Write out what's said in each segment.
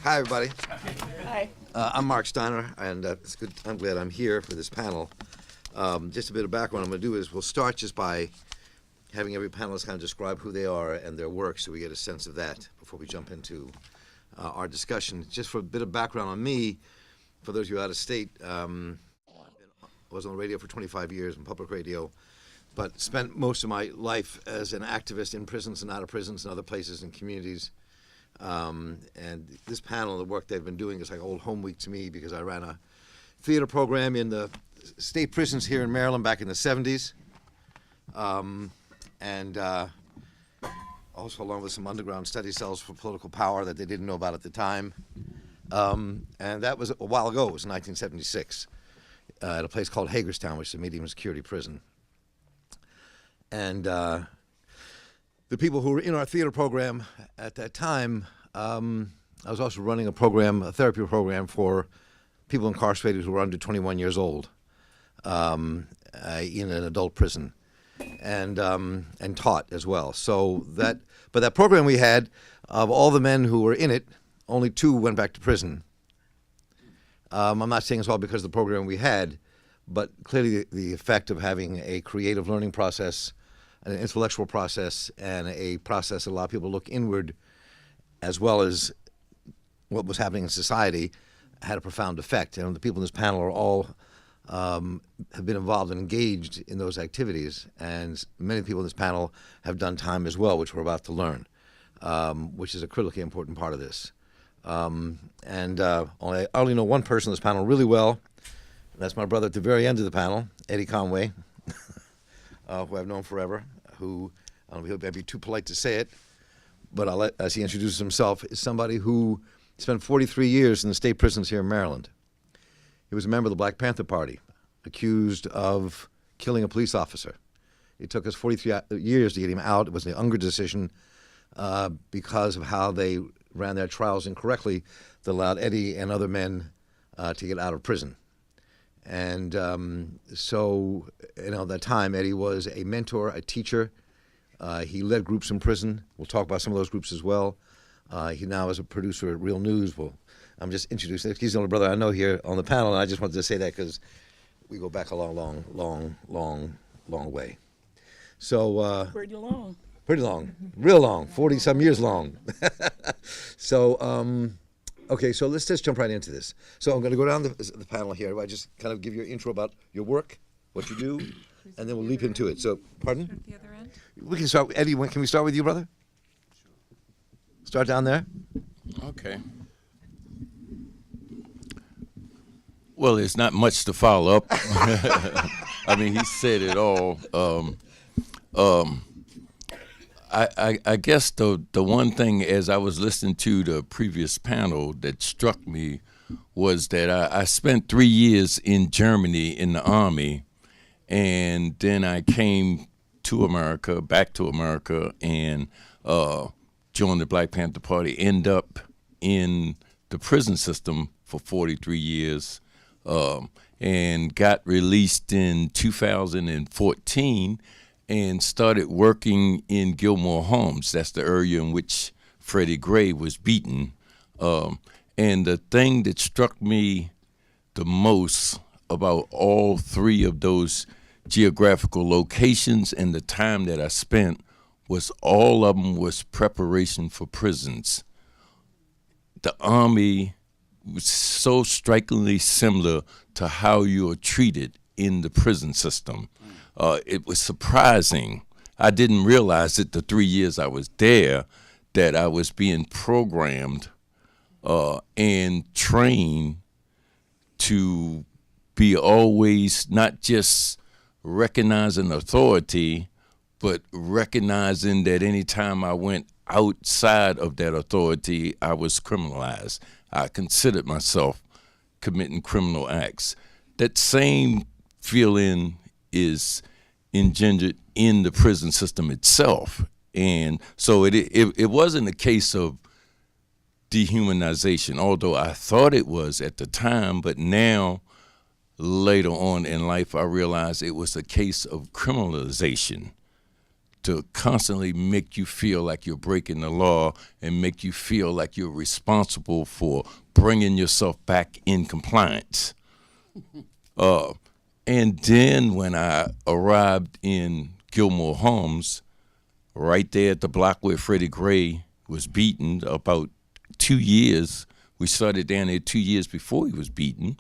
Hi, everybody. Hi. I'm Marc Steiner, and it's good. I'm glad I'm here for this panel. Just a bit of background. What I'm going to do is we'll start just by having every panelist kind of describe who they are and their work, so we get a sense of that before we jump into our discussion. Just for a bit of background on me, for those of you out of state, I was on the radio for 25 years in public radio, but spent most of my life as an activist in prisons and out of prisons and other places and communities. And this panel, the work they've been doing is like old home week to me, because I ran a theater program in the state prisons here in Maryland back in the 70s. Also along with some underground study cells for political power that they didn't know about at the time. And that was a while ago. It was 1976 at a place called Hagerstown, which is a medium security prison. And the people who were in our theater program at that time, I was also running a therapy program for people incarcerated who were under 21 years old in an adult prison, and taught as well. But that program we had, of all the men who were in it, only 2 went back to prison. I'm not saying it's all because of the program we had, but clearly the effect of having a creative learning process, an intellectual process, and a process that allowed people to look inward, as well as what was happening in society, had a profound effect. And the people in this panel are all have been involved and engaged in those activities, and many people in this panel have done time as well, which we're about to learn, which is a critically important part of this. I only know one person in this panel really well, and that's my brother at the very end of the panel, Eddie Conway, who I've known forever, who, I don't know, he'll be too polite to say it, but I'll let, as he introduces himself, is somebody who spent 43 years in the state prisons here in Maryland. He was a member of the Black Panther Party, accused of killing a police officer. It took us 43 years to get him out. It was an Unger decision because of how they ran their trials incorrectly that allowed Eddie and other men to get out of prison. And so, at that time, Eddie was a mentor, a teacher. He led groups in prison. We'll talk about some of those groups as well. He now is a producer at Real News. Well, I'm just introducing. He's the only brother I know here on the panel, and I just wanted to say that because we go back a long way. So Pretty long. Pretty long, real long, 40-some years long. So, okay, so let's just jump right into this. So I'm going to go down the panel here. I just kind of give you an intro about your work, what you do, and then we'll leap into it. So, pardon? At the other end? We can start. Eddie, can we start with you, brother? Start down there. Okay. Well, there's not much to follow up. I mean, he said it all. I guess the one thing, as I was listening to the previous panel, that struck me was that I spent 3 years in Germany in the Army, and then I came to America, back to America, and joined the Black Panther Party, end up in the prison system for 43 years, and got released in 2014, and started working in Gilmore Homes. That's the area in which Freddie Gray was beaten. And the thing that struck me the most about all 3 of those geographical locations and the time that I spent was all of them was preparation for prisons. The Army was so strikingly similar to how you are treated in the prison system. It was surprising. I didn't realize it the 3 years I was there, that I was being programmed and trained to be always not just recognizing authority, but recognizing that any time I went outside of that authority, I was criminalized. I considered myself committing criminal acts. That same feeling is engendered in the prison system itself. And so it wasn't a case of dehumanization, although I thought it was at the time, but now, later on in life, I realized it was a case of criminalization. to constantly make you feel like you're breaking the law and make you feel like you're responsible for bringing yourself back in compliance. And then when I arrived in Gilmore Homes, right there at the block where Freddie Gray was beaten, about 2 years, we started down there 2 years before he was beaten.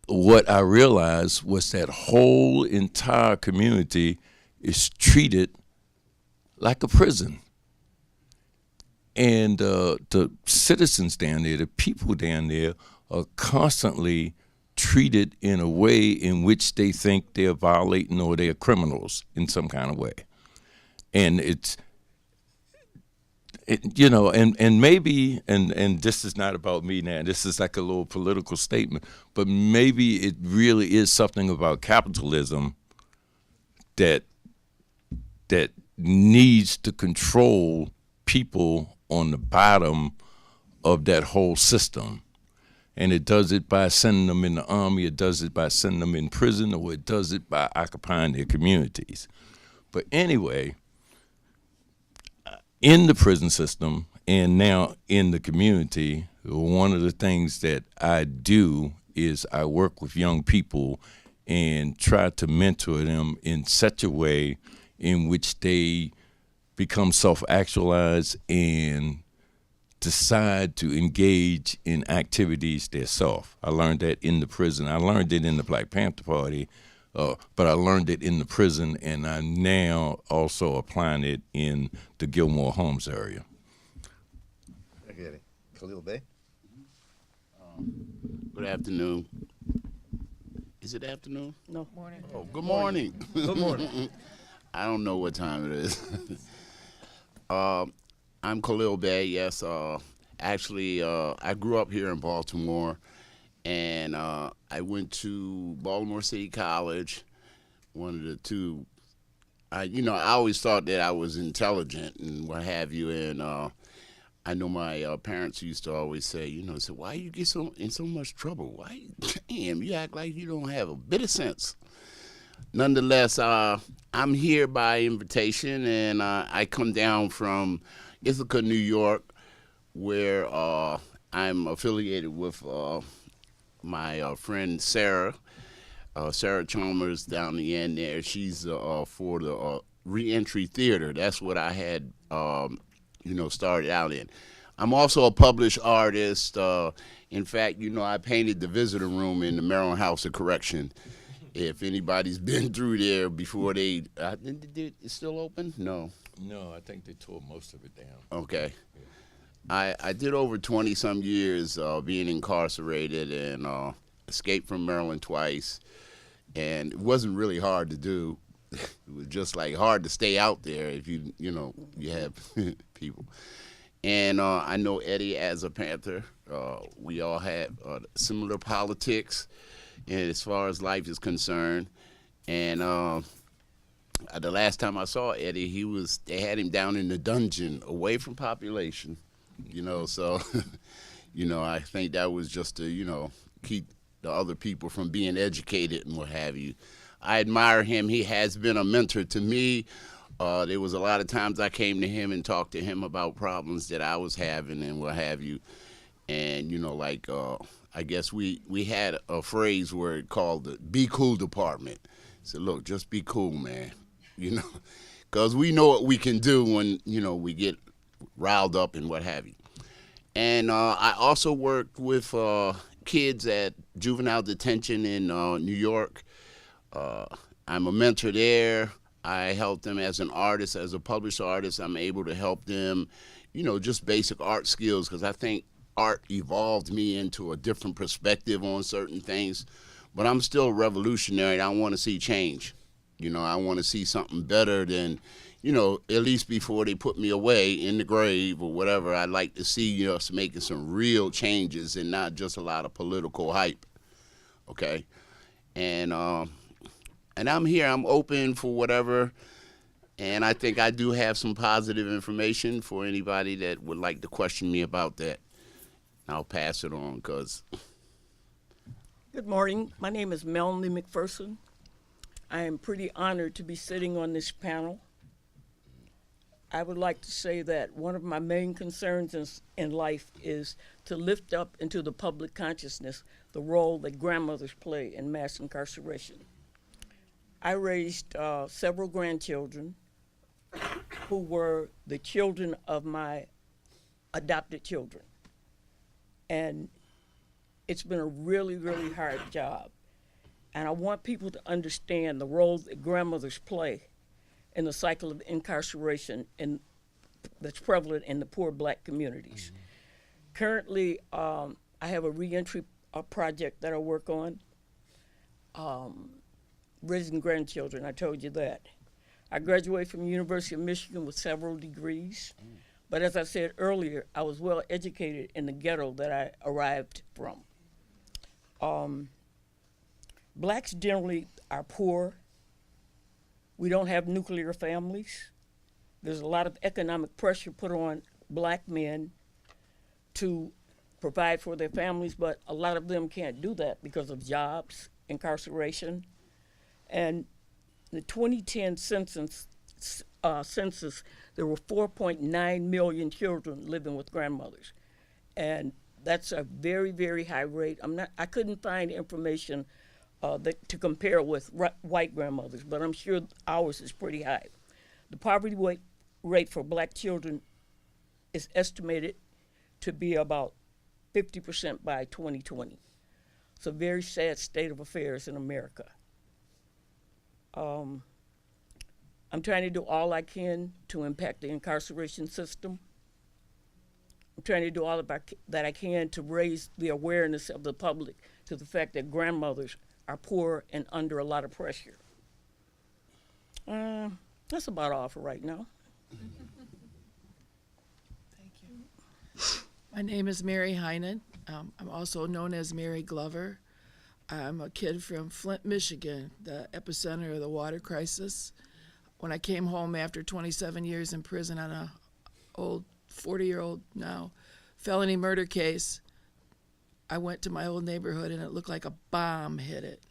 What I realized was that whole entire community is treated like a prison. And the citizens down there, the people down there, are constantly treated in a way in which they think they're violating or they're criminals in some kind of way. And and maybe, and this is not about me now, this is like a little political statement, but maybe it really is something about capitalism that needs to control people on the bottom of that whole system. And it does it by sending them in the army, it does it by sending them in prison, or it does it by occupying their communities. But anyway, in the prison system and now in the community, one of the things that I do is I work with young people and try to mentor them in such a way in which they become self-actualized and decide to engage in activities themselves. I learned that in the prison. I learned it in the Black Panther Party, but I learned it in the prison, and I'm now also applying it in the Gilmore Homes area. Okay. Khalil Bey? Good afternoon. Is it afternoon? No. Morning. Oh, good morning. Good morning. I don't know what time it is. I'm Khalil Bey, yes. Actually, I grew up here in Baltimore, and I went to Baltimore City College, one of the two. I always thought that I was intelligent and what have you, and I know my parents used to always say, why you get in so much trouble? Why, damn, you act like you don't have a bit of sense. Nonetheless, I'm here by invitation, and I come down from Ithaca, New York, where I'm affiliated with my friend Sara Chalmers down the end there. She's for the Reentry Theater. That's what I had, started out in. I'm also a published artist. In fact, I painted the visitor room in the Maryland House of Correction. If anybody's been through there before it's still open? No. No, I think they tore most of it down. Okay. I did over 20-some years being incarcerated and escaped from Maryland twice. And it wasn't really hard to do. It was just like hard to stay out there if you have people. And I know Eddie as a Panther. We all had similar politics as far as life is concerned. And the last time I saw Eddie, they had him down in the dungeon, away from population, so, I think that was just to, keep the other people from being educated and what have you. I admire him. He has been a mentor to me. There was a lot of times I came to him and talked to him about problems that I was having and what have you. And, I guess we had a phrase where it called the Be Cool Department. So look, just be cool, man, because we know what we can do when, we get riled up and what have you. And I also worked with kids at juvenile detention in New York. I'm a mentor there. I help them as an artist, as a published artist. I'm able to help them, just basic art skills, because I think art evolved me into a different perspective on certain things. But I'm still revolutionary. I want to see change. I want to see something better than, at least before they put me away in the grave or whatever. I'd like to see us making some real changes and not just a lot of political hype. Okay? And I'm here. I'm open for whatever. And I think I do have some positive information for anybody that would like to question me about that. I'll pass it on because... Good morning. My name is Melanie McPherson. I am pretty honored to be sitting on this panel. I would like to say that one of my main concerns in life is to lift up into the public consciousness the role that grandmothers play in mass incarceration. I raised several grandchildren who were the children of my adopted children. And it's been a really, really hard job. And I want people to understand the role that grandmothers play in the cycle of incarceration that's prevalent in the poor black communities. Mm-hmm. Currently, I have a reentry project that I work on, raising grandchildren, I told you that. I graduated from the University of Michigan with several degrees, but as I said earlier, I was well educated in the ghetto that I arrived from. Blacks generally are poor. We don't have nuclear families. There's a lot of economic pressure put on black men to provide for their families, but a lot of them can't do that because of jobs, incarceration. And the 2010 census, there were 4.9 million children living with grandmothers. And that's a very, very high rate. I couldn't find information to compare with white grandmothers, but I'm sure ours is pretty high. The poverty rate for black children is estimated to be about 50% by 2020. It's a very sad state of affairs in America. I'm trying to do all I can to impact the incarceration system. I'm trying to do all that I can to raise the awareness of the public to the fact that grandmothers are poor and under a lot of pressure. That's about all for right now. Thank you. My name is Mary Heinen. I'm also known as Mary Glover. I'm a kid from Flint, Michigan, the epicenter of the water crisis. When I came home after 27 years in prison on a old 40-year-old now felony murder case, I went to my old neighborhood and it looked like a bomb hit it.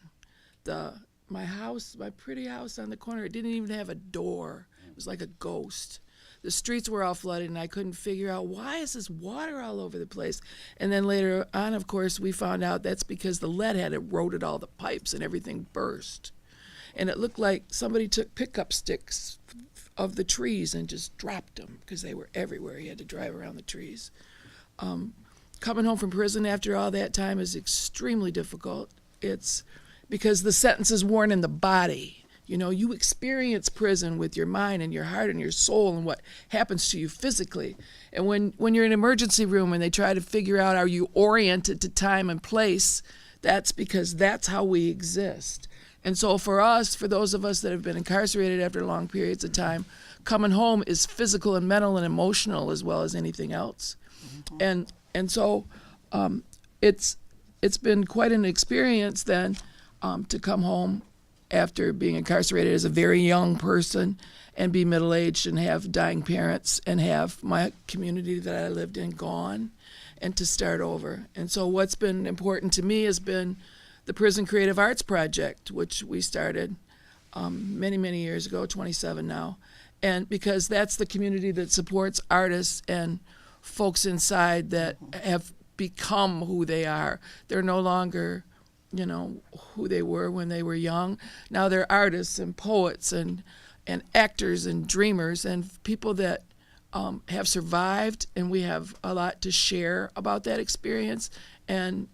My house, my pretty house on the corner, it didn't even have a door. It was like a ghost. The streets were all flooded and I couldn't figure out, why is this water all over the place? And then later on, of course, we found out that's because the lead had eroded all the pipes and everything burst. And it looked like somebody took pickup sticks of the trees and just dropped them because they were everywhere. You had to drive around the trees. Coming home from prison after all that time is extremely difficult. It's because the sentence is worn in the body. You know, you experience prison with your mind and your heart and your soul and what happens to you physically. And when you're in an emergency room and they try to figure out, are you oriented to time and place, that's because that's how we exist. And so for us, for those of us that have been incarcerated after long periods of time, coming home is physical and mental and emotional as well as anything else. Mm-hmm. And so it's been quite an experience then to come home after being incarcerated as a very young person and be middle-aged and have dying parents and have my community that I lived in gone and to start over. And so what's been important to me has been the Prison Creative Arts Project, which we started many, many years ago, 27 now. And because that's the community that supports artists and folks inside that have become who they are. They're no longer, you know, who they were when they were young. Now they're artists and poets and actors and dreamers and people that have survived, and we have a lot to share about that experience. And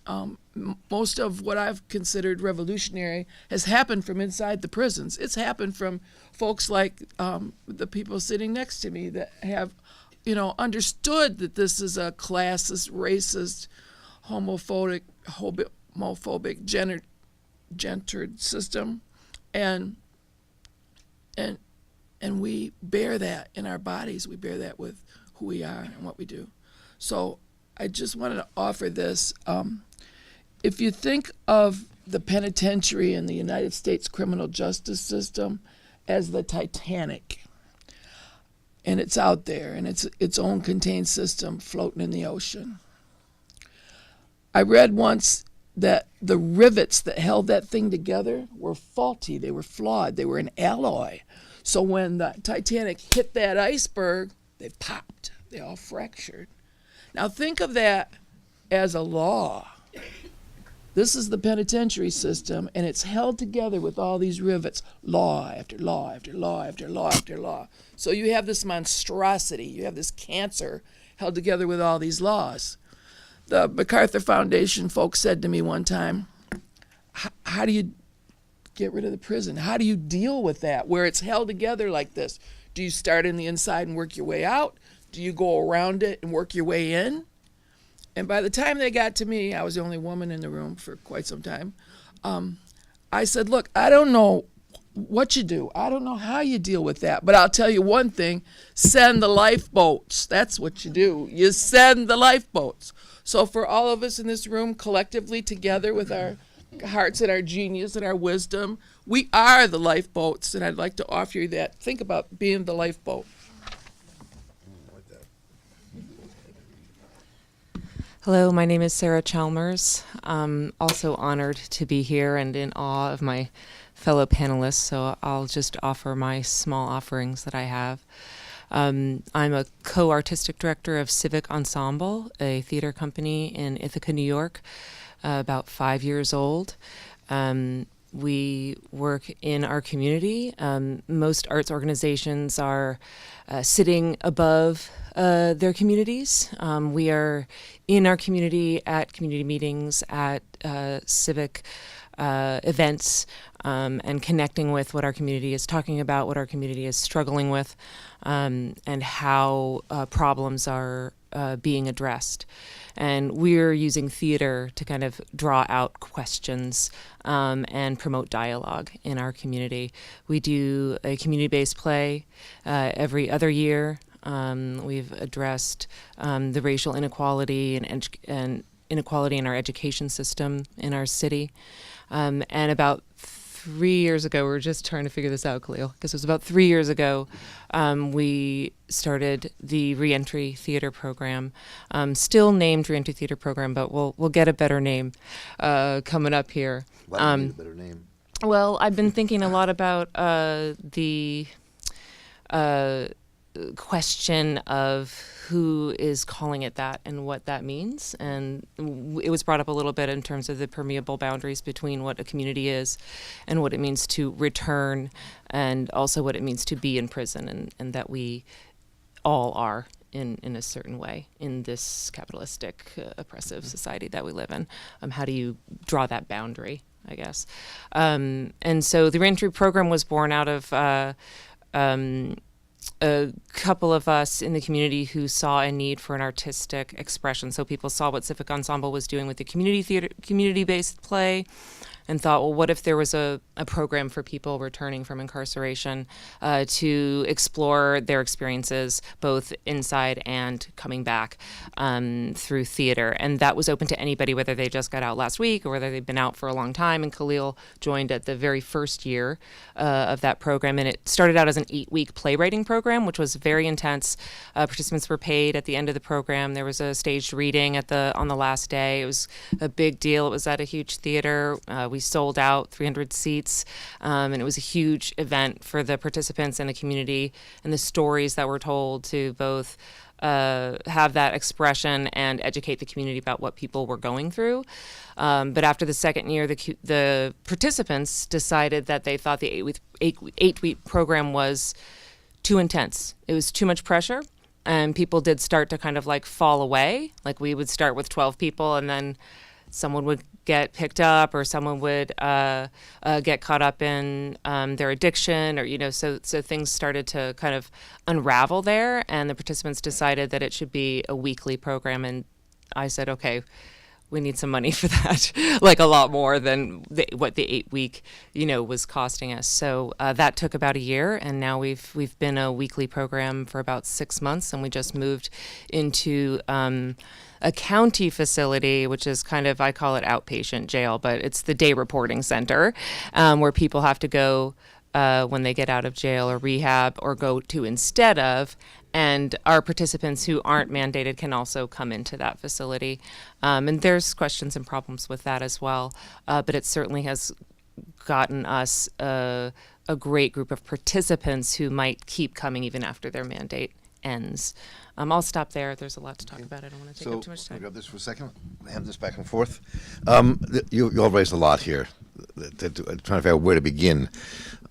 most of what I've considered revolutionary has happened from inside the prisons. It's happened from folks like the people sitting next to me that have, you know, understood that this is a classist, racist, homophobic, gendered system, and we bear that in our bodies. We bear that with who we are and what we do. So I just wanted to offer this. If you think of the penitentiary in the United States criminal justice system as the Titanic, and it's out there, and it's its own contained system floating in the ocean. I read once that the rivets that held that thing together were faulty. They were flawed. They were an alloy. So when the Titanic hit that iceberg, they popped. They all fractured. Now think of that as a law. This is the penitentiary system, and it's held together with all these rivets, law after law after law after law after law. So you have this monstrosity, you have this cancer held together with all these laws. The MacArthur Foundation folks said to me one time, how do you get rid of the prison? How do you deal with that, where it's held together like this? Do you start in the inside and work your way out? Do you go around it and work your way in? And by the time they got to me, I was the only woman in the room for quite some time. I said, look, I don't know what you do. I don't know how you deal with that. But I'll tell you one thing, send the lifeboats. That's what you do. You send the lifeboats. So for all of us in this room, collectively together with our hearts and our genius and our wisdom, we are the lifeboats. And I'd like to offer you that. Think about being the lifeboat. Hello, my name is Sara Chalmers. I'm also honored to be here and in awe of my fellow panelists, so I'll just offer my small offerings that I have. I'm a co-artistic director of Civic Ensemble, a theater company in Ithaca, New York, about 5 years old. We work in our community. Most arts organizations are sitting above their communities. We are in our community at community meetings, at civic events, and connecting with what our community is talking about, what our community is struggling with, and how problems are being addressed. And we're using theater to kind of draw out questions and promote dialogue in our community. We do a community-based play every other year. We've addressed the racial inequality and inequality in our education system in our city. And about 3 years ago, we were just trying to figure this out, Khalil, because it was about 3 years ago, we started the Reentry Theater Program, still named Reentry Theater Program, but we'll get a better name coming up here. Why do you need a better name? Well, I've been thinking a lot about the question of who is calling it that and what that means. And it was brought up a little bit in terms of the permeable boundaries between what a community is and what it means to return, and also what it means to be in prison, and that we all are in a certain way in this capitalistic, oppressive society that we live in. How do you draw that boundary, I guess? And so the reentry program was born out of a couple of us in the community who saw a need for an artistic expression. So people saw what Civic Ensemble was doing with the community-based play, and thought, well, what if there was a program for people returning from incarceration to explore their experiences both inside and coming back through theater. And that was open to anybody, whether they just got out last week or whether they've been out for a long time. And Khalil joined at the very first year of that program. And it started out as an 8-week playwriting program, which was very intense. Participants were paid at the end of the program. There was a staged reading on the last day. It was a big deal. It was at a huge theater. We sold out 300 seats, and it was a huge event for the participants and the community, and the stories that were told to both have that expression and educate the community about what people were going through. But after the second year, the participants decided that they thought the 8-week program was too intense. It was too much pressure, and people did start to kind of like fall away. Like we would start with 12 people, and then someone would get picked up, or someone would get caught up in their addiction, or so things started to kind of unravel there, and the participants decided that it should be a weekly program. And I said, okay, we need some money for that, like a lot more than what the 8-week was costing us. So that took about a year, and now we've been a weekly program for about 6 months, and we just moved into a county facility, which is kind of, I call it outpatient jail, but it's the day reporting center, where people have to go when they get out of jail or rehab or go to instead of. And our participants who aren't mandated can also come into that facility. And there's questions and problems with that as well. But it certainly has gotten us a great group of participants who might keep coming even after their mandate ends. I'll stop there. There's a lot to talk about. I don't want to take up too much time. Grab this for a second. Have this back and forth. You all raised a lot here. Trying to figure out where to begin.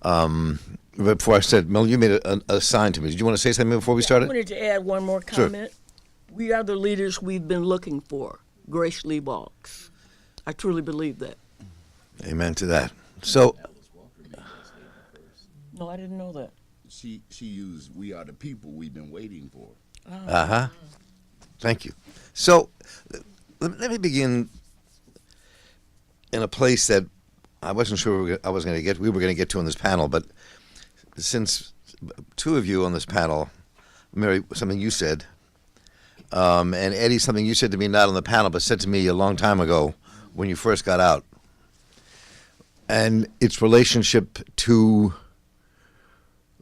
But before I said, Mel, you made a sign to me. Did you want to say something before we started? I wanted to add one more comment. Sure. We are the leaders we've been looking for. Grace Lee Boggs. I truly believe that. Amen to that. So. No, I didn't know that. She used "We are the people we've been waiting for." Thank you. So let me begin in a place that I wasn't sure we were going to get to on this panel, but since two of you on this panel, Mary, something you said, and Eddie, something you said to me not on the panel, but said to me a long time ago when you first got out, and its relationship to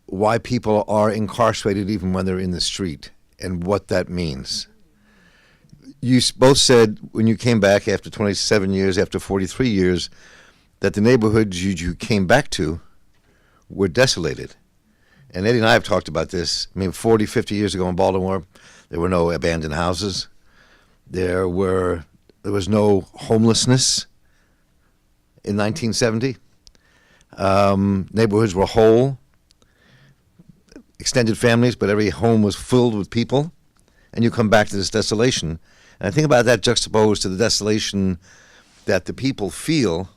why people are incarcerated even when they're in the street and what that means. You both said when you came back after 27 years, after 43 years, that the neighborhoods you came back to were desolated. And Eddie and I have talked about this. I mean, 40, 50 years ago in Baltimore, there were no abandoned houses. There was no homelessness in 1970. Neighborhoods were whole, extended families, but every home was filled with people. And you come back to this desolation. And I think about that juxtaposed to the desolation that the people feel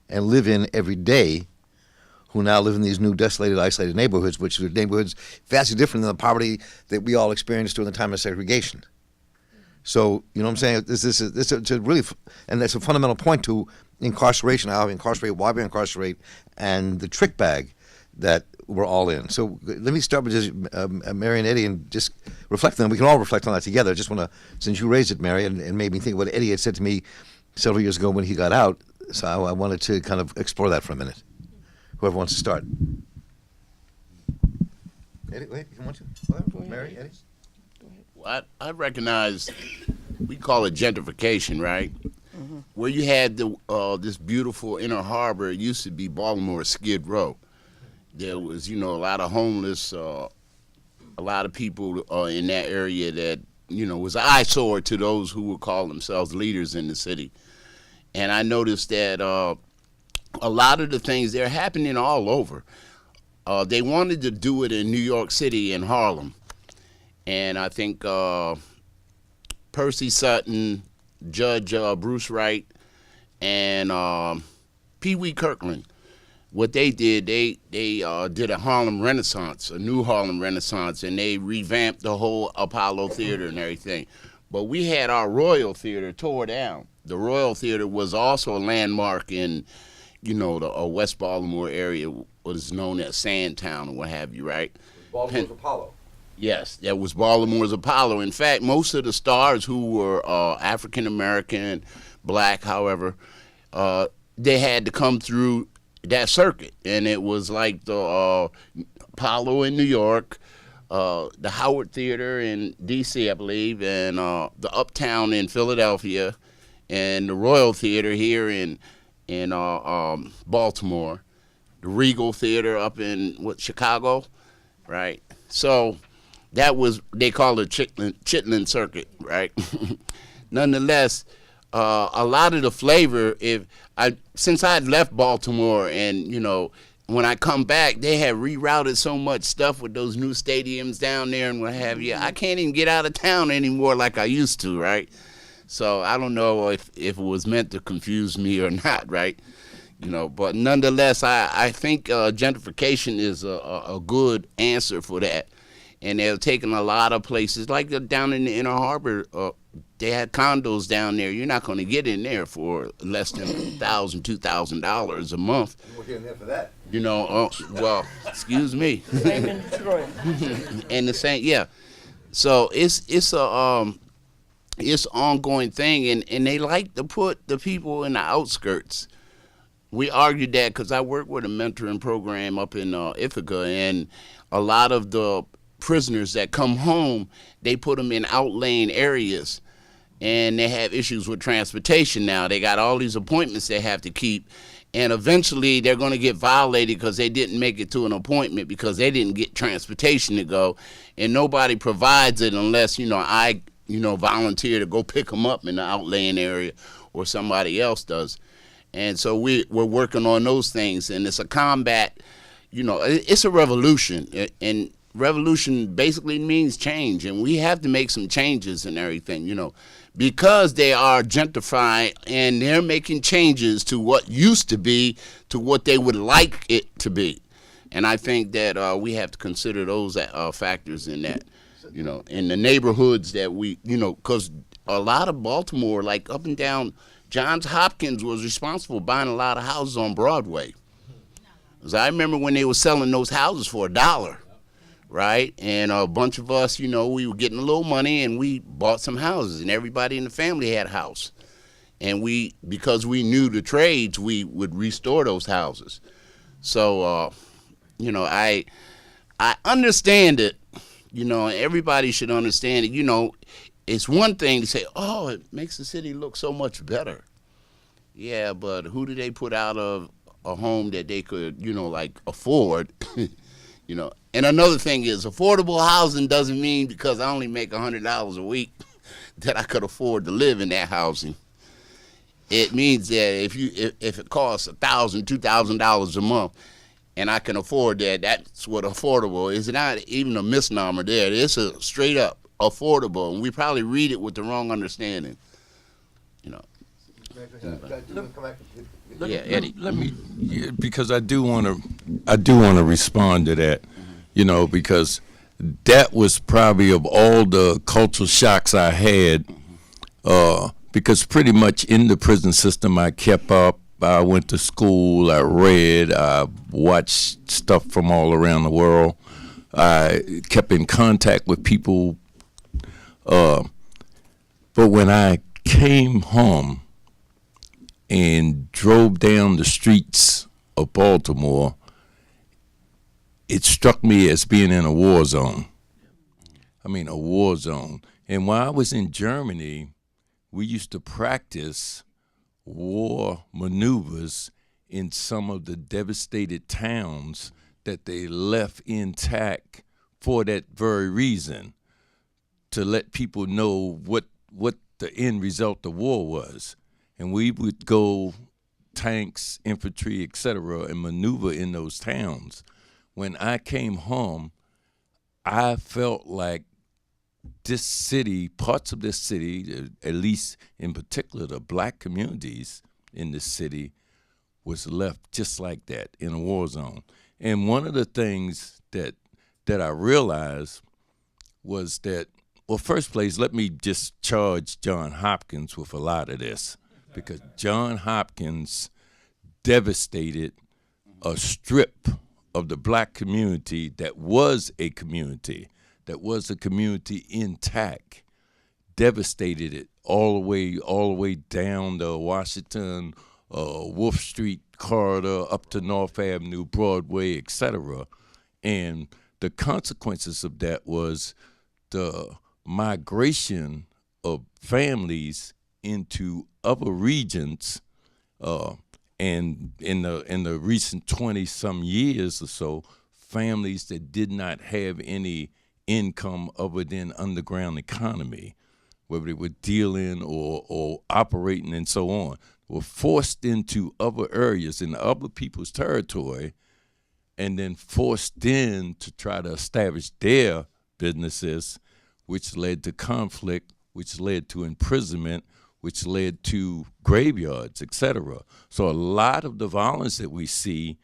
and live in every day, who now live in these new desolated, isolated neighborhoods, which are neighborhoods vastly different than the poverty that we all experienced during the time of segregation. So, you know what I'm saying? This is a really, and that's a fundamental point to incarceration, how we incarcerate, why we incarcerate, and the trick bag that we're all in. So let me start with just Mary and Eddie and just reflect on that. We can all reflect on that together. I just want to, since you raised it, Mary, and made me think of what Eddie had said to me several years ago when he got out. So I wanted to kind of explore that for a minute. Whoever wants to start. Eddie, wait, you want to? Mary, Eddie? Well, I recognize, we call it gentrification, right? Mm-hmm. Where you had this beautiful inner harbor, it used to be Baltimore Skid Row. There was, a lot of homeless, a lot of people in that area that, was an eyesore to those who would call themselves leaders in the city. And I noticed that a lot of the things, they're happening all over. They wanted to do it in New York City and Harlem. And I think Percy Sutton, Judge Bruce Wright, and Pee Wee Kirkland, what they did, they did a Harlem Renaissance, a new Harlem Renaissance, and they revamped the whole Apollo Theater and everything. But we had our Royal Theater tore down. The Royal Theater was also a landmark in, the West Baltimore area, what is known as Sandtown or what have you, right? Baltimore's Apollo. Yes, that was Baltimore's Apollo. In fact, most of the stars who were African American, black, however, they had to come through that circuit, and it was like the Apollo in New York, the Howard Theater in D.C., I believe, and the Uptown in Philadelphia, and the Royal Theater here in Baltimore, the Regal Theater up in Chicago, right? So that was, they call it Chitlin Circuit, right? Nonetheless, a lot of the flavor, since I had left Baltimore and, when I come back, they have rerouted so much stuff with those new stadiums down there and what have you. I can't even get out of town anymore like I used to, right? So I don't know if it was meant to confuse me or not, right? But nonetheless, I think gentrification is a good answer for that. And they're taking a lot of places, like down in the Inner Harbor, they had condos down there. You're not going to get in there for less than $1,000, $2,000 a month. You won't get in there for that. Well, excuse me. Same in Detroit. And the same, yeah. So it's an ongoing thing, and they like to put the people in the outskirts we argued that because I work with a mentoring program up in Ithaca, and a lot of the prisoners that come home, they put them in outlying areas, and they have issues with transportation now. They got all these appointments they have to keep, and eventually they're going to get violated because they didn't make it to an appointment because they didn't get transportation to go, and nobody provides it unless, I volunteer to go pick them up in the outlying area or somebody else does. And so we're working on those things, and it's a combat, it's a revolution, and revolution basically means change, and we have to make some changes and everything, because they are gentrifying and they're making changes to what used to be to what they would like it to be. And I think that we have to consider those factors in that, in the neighborhoods that we, because a lot of Baltimore, like up and down, Johns Hopkins was responsible for buying a lot of houses on Broadway. Because I remember when they were selling those houses for $1, right? And a bunch of us, we were getting a little money and we bought some houses, and everybody in the family had a house. And because we knew the trades, we would restore those houses. So, I understand it, everybody should understand it, It's one thing to say, oh, it makes the city look so much better. Yeah, but who do they put out of a home that they could, afford? And another thing is, affordable housing doesn't mean because I only make $100 a week that I could afford to live in that housing. It means that if it costs $1,000, $2,000 a month, and I can afford that, that's what affordable is. It's not even a misnomer there. It's a straight up affordable, and we probably read it with the wrong understanding. Eddie. Let me, because I do want to respond to that, because that was probably of all the cultural shocks I had, because pretty much in the prison system I kept up. I went to school, I read, I watched stuff from all around the world. I kept in contact with people. But when I came home and drove down the streets of Baltimore, it struck me as being in a war zone. A war zone. And while I was in Germany, we used to practice war maneuvers in some of the devastated towns that they left intact for that very reason, to let people know what the end result of war was. And we would go, tanks, infantry, etc., and maneuver in those towns. When I came home, I felt like this city, parts of this city, at least in particular the black communities in this city, was left just like that, in a war zone. And one of the things that I realized was that, well, first place, let me just charge Johns Hopkins with a lot of this, because Johns Hopkins devastated a strip of the black community that was a community intact, devastated it all the way down the Washington, Wolf Street corridor up to North Avenue, Broadway, etc. And the consequences of that was the migration of families into other regions, and in the recent 20-some years or so, families that did not have any income other than underground economy, whether they were dealing or operating and so on, were forced into other areas in other people's territory, and then forced in to try to establish their businesses, which led to conflict, which led to imprisonment, which led to graveyards, etc. So a lot of the violence that we see,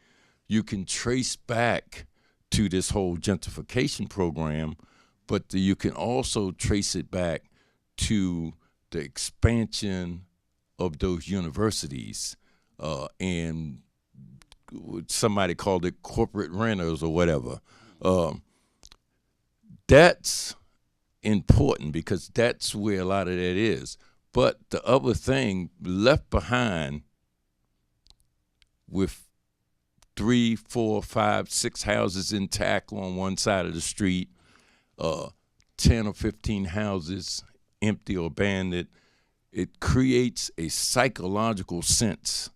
you can trace back to this whole gentrification program, but you can also trace it back to the expansion of those universities, and somebody called it corporate renters or whatever. That's important because that's where a lot of that is. But the other thing left behind with 3, 4, 5, 6 houses intact on one side of the street, 10 or 15 houses empty or abandoned. It creates a psychological sense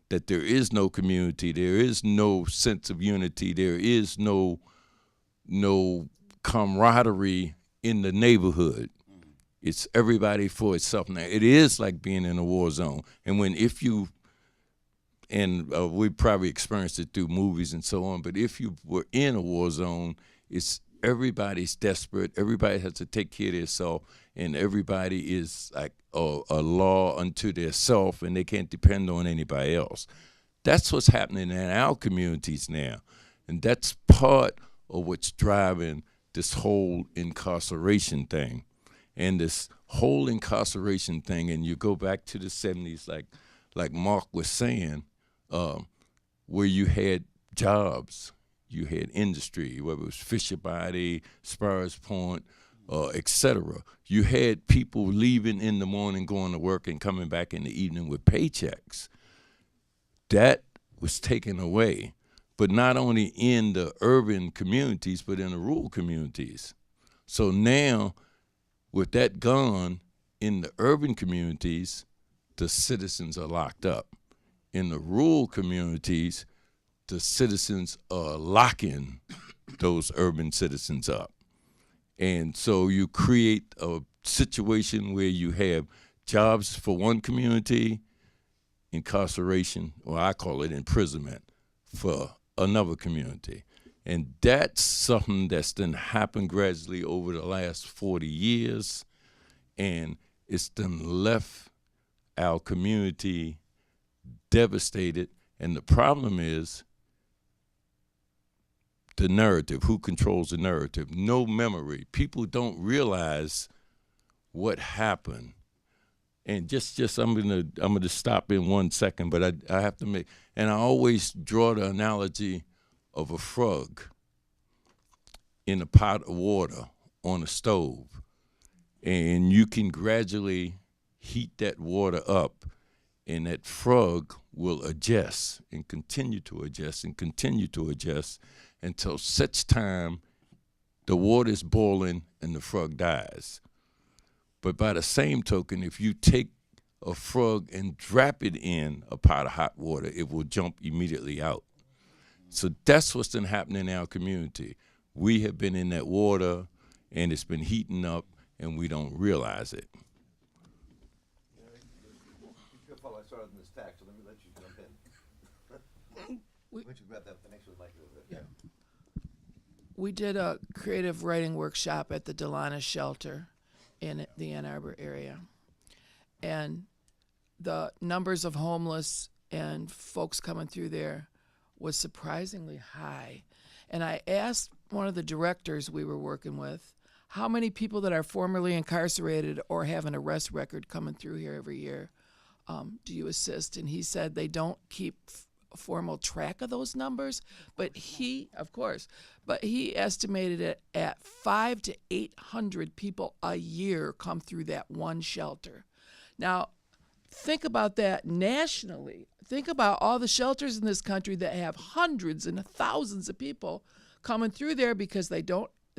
that there is no community, there is no sense of unity, there is no camaraderie in the neighborhood. It's everybody for itself now. It is like being in a war zone. And we probably experienced it through movies and so on, but if you were in a war zone, it's everybody's desperate, everybody has to take care of themselves, and everybody is like a law unto theirself, and they can't depend on anybody else. That's what's happening in our communities now, and that's part of what's driving this whole incarceration thing. And this whole incarceration thing, and you go back to the 70s, like Marc was saying, where you had jobs, you had industry, whether it was Fisher Body, Sparrows Point, etc. You had people leaving in the morning, going to work, and coming back in the evening with paychecks. That was taken away, but not only in the urban communities, but in the rural communities. So now, with that gone, in the urban communities, the citizens are locked up. In the rural communities, the citizens are locking those urban citizens up. And so you create a situation where you have jobs for one community, incarceration, or I call it imprisonment, for another community. And that's something that's done happened gradually over the last 40 years, and it's done left our community devastated. And the problem is the narrative. Who controls the narrative? No memory. People don't realize what happened. And just I'm gonna stop in 1 second, but I have to make, and I always draw the analogy of a frog in a pot of water on a stove, and you can gradually heat that water up, and that frog will adjust and continue to adjust and continue to adjust until such time the water is boiling and the frog dies. But by the same token, if you take a frog and drop it in a pot of hot water, it will jump immediately out. So that's what's been happening in our community. We have been in that water, and it's been heating up, and we don't realize it. I started in this tack, so let me let you jump in. Why don't you grab that the next one, Mike? Yeah. We did a creative writing workshop at the Delana Shelter in the Ann Arbor area. And the numbers of homeless and folks coming through there was surprisingly high. And I asked one of the directors we were working with, how many people that are formerly incarcerated or have an arrest record coming through here every year do you assist? And he said they don't keep formal track of those numbers, but he estimated it at 500 to 800 people a year come through that one shelter. Now, think about that nationally. Think about all the shelters in this country that have hundreds and thousands of people coming through there because they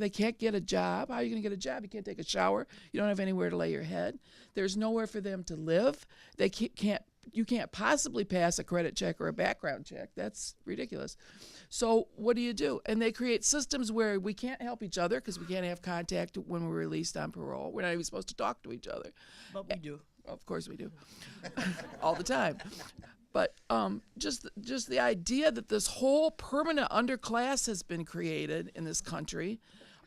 can't get a job. How are you going to get a job? You can't take a shower. You don't have anywhere to lay your head. There's nowhere for them to live. You can't possibly pass a credit check or a background check. That's ridiculous. So what do? And they create systems where we can't help each other because we can't have contact when we're released on parole. We're not even supposed to talk to each other. But we do. Of course we do. All the time. But just the idea that this whole permanent underclass has been created in this country,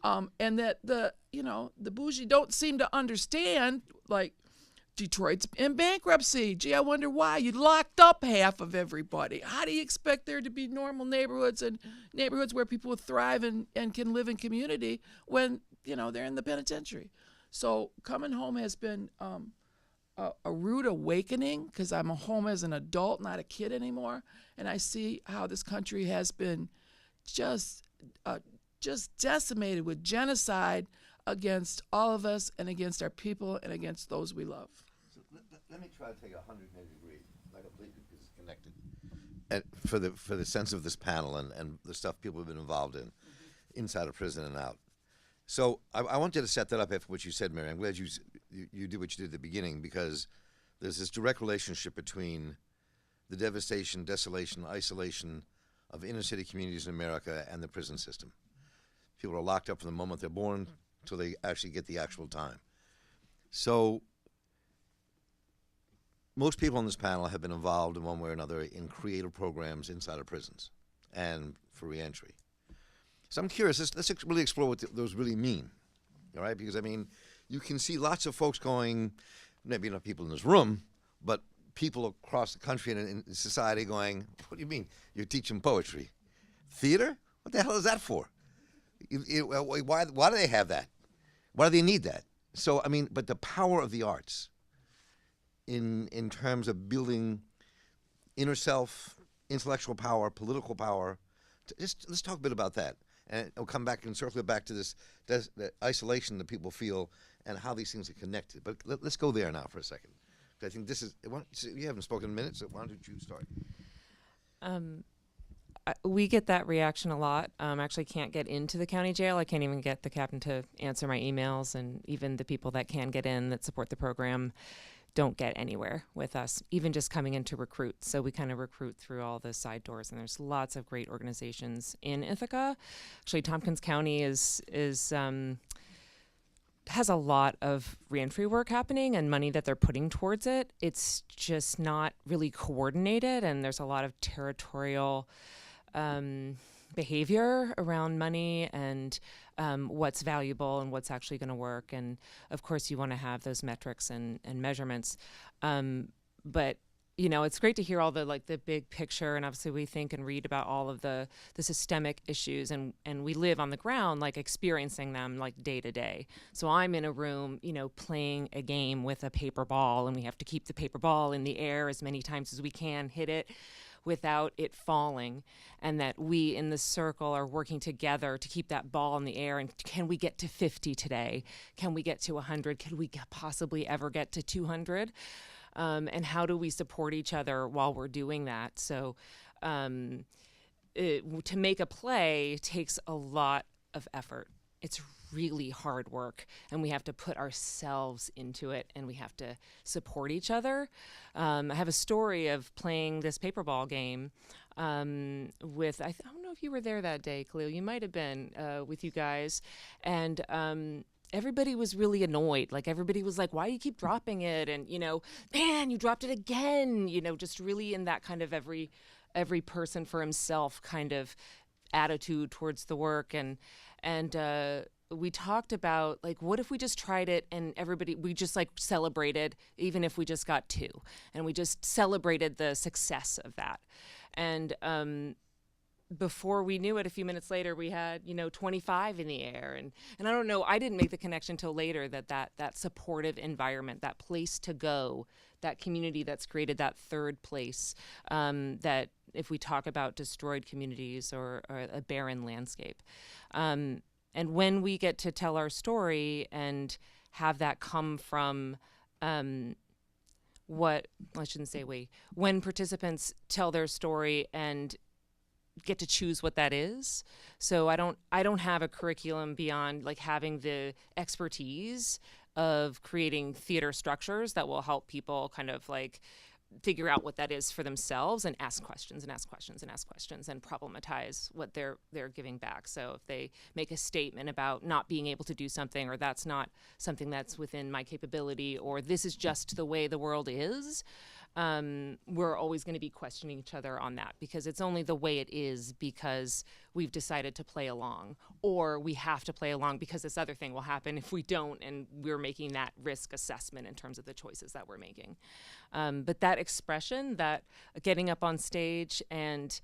and that the bougie don't seem to understand, like, Detroit's in bankruptcy. Gee, I wonder why. You locked up half of everybody. How do you expect there to be normal neighborhoods and neighborhoods where people thrive and can live in community when, they're in the penitentiary? So coming home has been a rude awakening because I'm home as an adult, not a kid anymore. And I see how this country has been just decimated with genocide against all of us and against our people and against those we love. So let me try to take a 180 degree, like a bleed, because it's connected. for the sense of this panel and the stuff people have been involved in, inside of prison and out. So I wanted to set that up after what you said, Mary. I'm glad you did what you did at the beginning, because there's this direct relationship between the devastation, desolation, isolation of inner city communities in America and the prison system. People are locked up from the moment they're born until they actually get the actual time. So most people on this panel have been involved in one way or another in creative programs inside of prisons and for reentry. So I'm curious, let's really explore what those really mean, all right? Because, I mean, you can see lots of folks going, maybe not people in this room, but people across the country and in society going, what do you mean? You're teaching poetry? Theater? What the hell is that for? Why do they have that? Why do they need that? So, I mean, but the power of the arts in terms of building inner self, intellectual power, political power, let's talk a bit about that. And I'll come back and circle it back to the isolation that people feel and how these things are connected. But let's go there now for a second. I think this is, you haven't spoken in a minute, so why don't you start? We get that reaction a lot. I actually can't get into the county jail. I can't even get the captain to answer my emails, and even the people that can get in that support the program don't get anywhere with us, even just coming in to recruit. So we kind of recruit through all the side doors, and there's lots of great organizations in Ithaca. Actually, Tompkins County has a lot of reentry work happening and money that they're putting towards it. It's just not really coordinated, and there's a lot of territorial behavior around money and what's valuable and what's actually going to work. And of course, you want to have those metrics and measurements. But you know, it's great to hear all the big picture, and obviously we think and read about all of the systemic issues, and we live on the ground, like experiencing them like day to day. So I'm in a room, you know, playing a game with a paper ball, and we have to keep the paper ball in the air as many times as we can, hit it without it falling, and that we in the circle are working together to keep that ball in the air. And can we get to 50 today? Can we get to 100? Could we possibly ever get to 200? And how do we support each other while we're doing that? So to make a play takes a lot of effort. It's really hard work, and we have to put ourselves into it, and we have to support each other. I have a story of playing this paper ball game with, I don't know if you were there that day, Khalil, you might have been with you guys, and everybody was really annoyed. Like, everybody was like, why do you keep dropping it? And, you know, man, you dropped it again, you know, just really in that kind of every person for himself kind of attitude towards the work. And we talked about, like, what if we just tried it and we just like celebrated, even if we just got 2, and we just celebrated the success of that. And before we knew it, a few minutes later, we had, you know, 25 in the air. And I don't know, I didn't make the connection till later that supportive environment, that place to go, that community that's created that third place, that if we talk about destroyed communities or a barren landscape. And when we get to tell our story and have that come from when participants tell their story and get to choose what that is. So I don't have a curriculum beyond like having the expertise of creating theater structures that will help people kind of like figure out what that is for themselves and ask questions and ask questions and ask questions and problematize what they're giving back. So if they make a statement about not being able to do something, or that's not something that's within my capability, or this is just the way the world is, we're always going to be questioning each other on that, because it's only the way it is because we've decided to play along, or we have to play along because this other thing will happen if we don't, and we're making that risk assessment in terms of the choices that we're making. But that expression, that getting up on stage and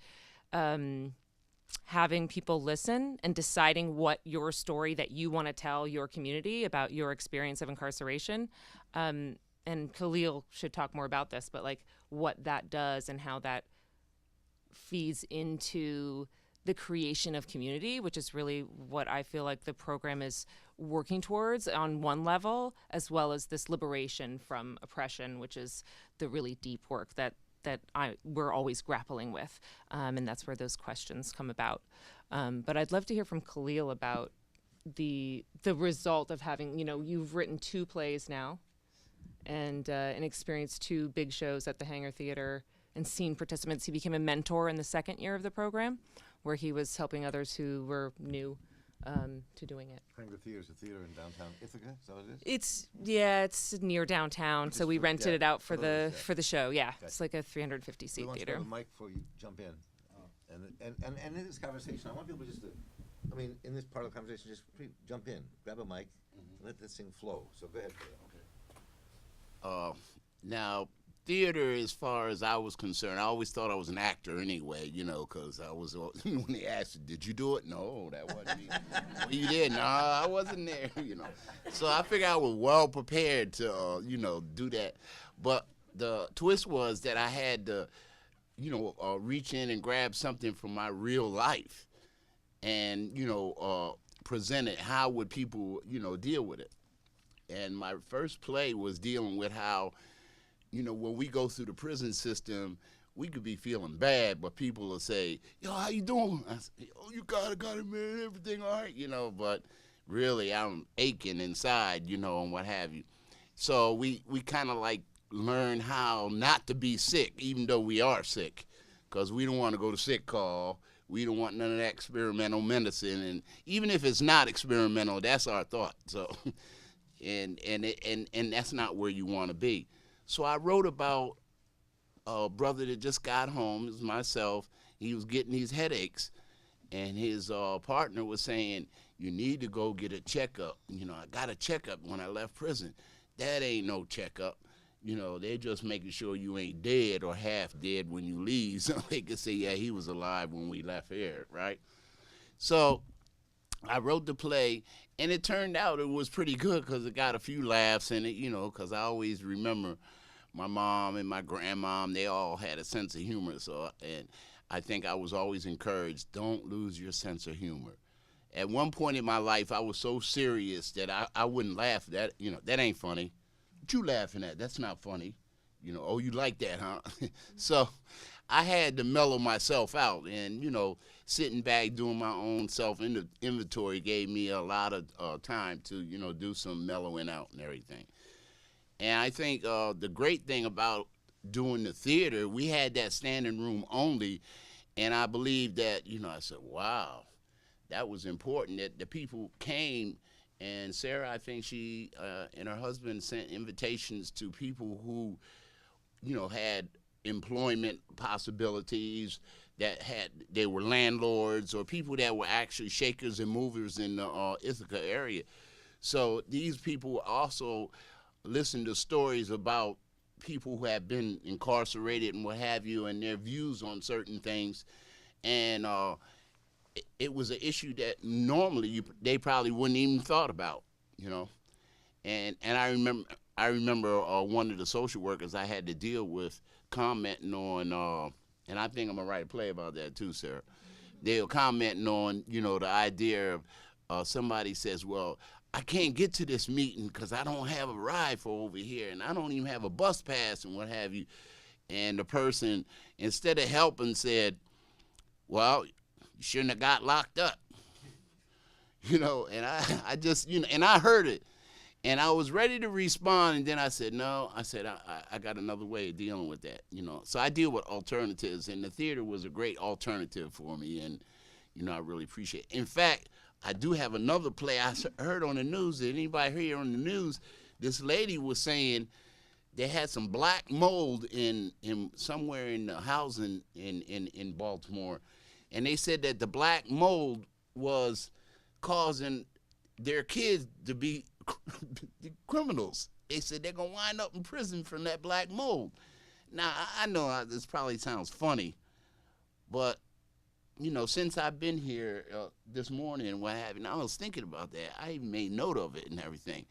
having people listen and deciding what your story that you want to tell your community about your experience of incarceration, and Khalil should talk more about this, but like what that does and how that feeds into the creation of community, which is really what I feel like the program is working towards on one level, as well as this liberation from oppression, which is the really deep work that we're always grappling with, and that's where those questions come about. But I'd love to hear from Khalil about the result of having, you've written 2 plays now, and experienced 2 big shows at the Hangar Theater, and seen participants. He became a mentor in the 2nd year of the program, where he was helping others who were new to doing it. Hangar Theater is a theater in downtown Ithaca. Is that what it is? It's near downtown, so we rented it out for the show. Yeah, Okay. it's like a 350 seat We want to theater. go to the mic before you jump in. And in this conversation, I want people just to, in this part of the conversation, just jump in, grab a mic, and let this thing flow. So go ahead, Khalil. Now, theater, as far as I was concerned, I always thought I was an actor anyway, because I was, when they asked, did you do it? No, that wasn't me. Well, you did? No, I wasn't there, So I figured I was well prepared to, do that. But the twist was that I had to, reach in and grab something from my real life and, present it. How would people, deal with it? And my first play was dealing with how, when we go through the prison system, we could be feeling bad, but people will say, yo, how you doing? I say, oh, you got it, man, everything all right, but really I'm aching inside, and what have you. So we kind of like learn how not to be sick, even though we are sick, because we don't want to go to sick call. We don't want none of that experimental medicine, and even if it's not experimental, that's our thought. So, and that's not where you want to be. So I wrote about a brother that just got home. It was myself. He was getting these headaches, and his partner was saying, you need to go get a checkup. I got a checkup when I left prison. That ain't no checkup. They're just making sure you ain't dead or half dead when you leave. So they could say, yeah, he was alive when we left here, right? So I wrote the play, and it turned out it was pretty good because it got a few laughs in it, because I always remember my mom and my grandmom, they all had a sense of humor. So, and I think I was always encouraged, don't lose your sense of humor. At one point in my life, I was so serious that I wouldn't laugh. That ain't funny. What you laughing at? That's not funny. Oh, you like that, huh? So I had to mellow myself out, and, sitting back doing my own self-inventory gave me a lot of time to, do some mellowing out and everything. And I think the great thing about doing the theater, we had that standing room only, and I believe that, I said, wow, that was important that the people came. And Sara, I think she and her husband sent invitations to people who, had employment possibilities, they were landlords or people that were actually shakers and movers in the Ithaca area. So these people also listened to stories about people who have been incarcerated and what have you, and their views on certain things. And it was an issue that normally they probably wouldn't even thought about, And I remember one of the social workers I had to deal with commenting on, and I think I'm gonna write a play about that too, Sara. They were commenting on, the idea of somebody says, well, I can't get to this meeting because I don't have a ride for over here, and I don't even have a bus pass and what have you. And the person, instead of helping, said, well, you shouldn't have got locked up. And I just, and I heard it. And I was ready to respond, and then I said, no. I said, I got another way of dealing with that, So I deal with alternatives, and the theater was a great alternative for me, and, I really appreciate it. In fact, I do have another play I heard on the news. Did anybody hear on the news? This lady was saying they had some black mold in somewhere in the housing in Baltimore, and they said that the black mold was causing their kids to be criminals. They said they're going to wind up in prison from that black mold. Now, I know this probably sounds funny, but, since I've been here this morning and what have you, I was thinking about that. I even made note of it and everything.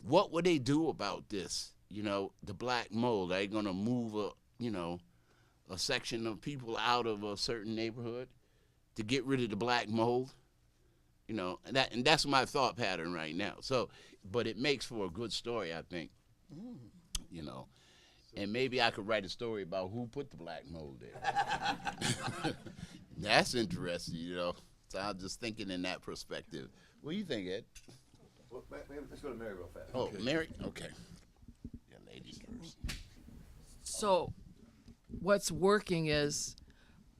What would they do about this, the black mold? Are they going to move a section of people out of a certain neighborhood to get rid of the black mold? And that's my thought pattern right now. So, but it makes for a good story, I think. And maybe I could write a story about who put the black mold there. That's interesting, you know. So I'm just thinking in that perspective. What do you think, Ed? Well, let's go to Mary real fast. Oh, Mary? Okay. Yeah, ladies first. So, what's working is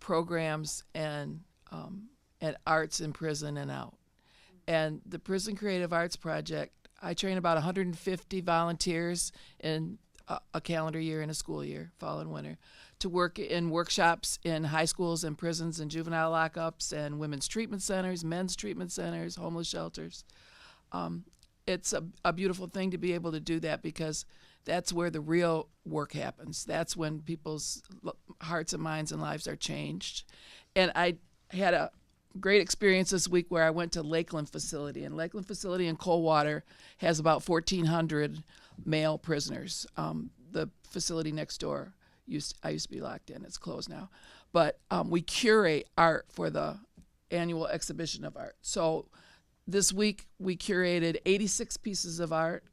programs and arts in prison and out. And the Prison Creative Arts Project, I train about 150 volunteers in a calendar year and a school year, fall and winter, to work in workshops in high schools and prisons and juvenile lockups and women's treatment centers, men's treatment centers, homeless shelters. It's a beautiful thing to be able to do that because that's where the real work happens. That's when people's hearts and minds and lives are changed. And I had a great experience this week where I went to Lakeland Facility. And Lakeland Facility in Coldwater has about 1,400 male prisoners. The facility next door, I used to be locked in. It's closed now. But we curate art for the annual exhibition of art. So this week we curated 86 pieces of art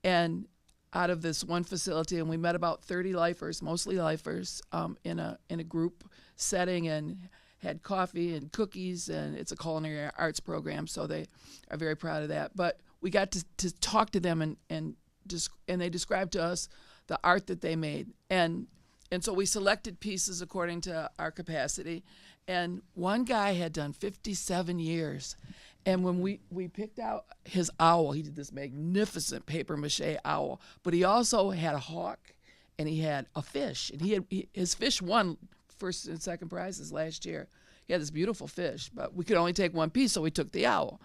and out of this one facility, and we met about 30 lifers, mostly lifers, in a group setting and had coffee and cookies, and it's a culinary arts program, so they are very proud of that. But we got to talk to them and they described to us the art that they made. And so we selected pieces according to our capacity. And one guy had done 57 years. And when we picked out his owl, he did this magnificent papier-mâché owl, but he also had a hawk and he had a fish. And his fish won first and second prizes last year. He had this beautiful fish, but we could only take one piece, so we took the owl.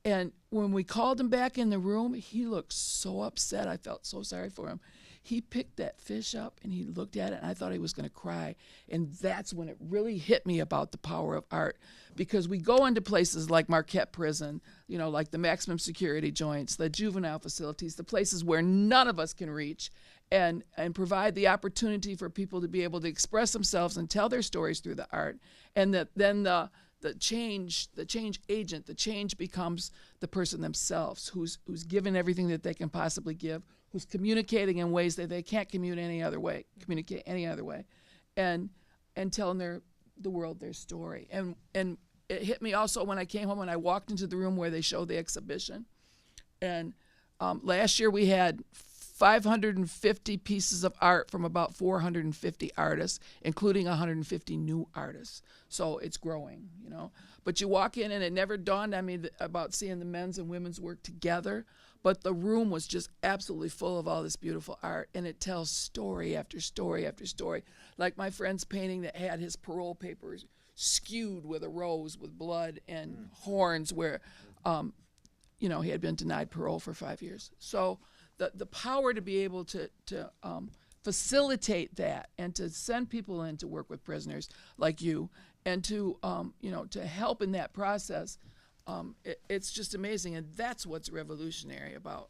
And when we called him back in the room, he looked so upset. I felt so sorry for him. He picked that fish up and he looked at it, and I thought he was going to cry. And that's when it really hit me about the power of art, because we go into places like Marquette Prison, you know, like the maximum security joints, the juvenile facilities, the places where none of us can reach, and provide the opportunity for people to be able to express themselves and tell their stories through the art. And then the change agent, the change becomes the person themselves who's given everything that they can possibly give, who's communicating in ways that they can't communicate any other way, and telling the world their story. And it hit me also when I came home and I walked into the room where they showed the exhibition. And last year we had 550 pieces of art from about 450 artists, including 150 new artists. So it's growing, you know. But you walk in and it never dawned on me about seeing the men's and women's work together. But the room was just absolutely full of all this beautiful art, and it tells story after story after story. Like my friend's painting that had his parole papers skewed with a rose with blood and horns where, he had been denied parole for 5 years. So the power to be able to facilitate that and to send people in to work with prisoners like you and to help in that process, it's just amazing. And that's what's revolutionary about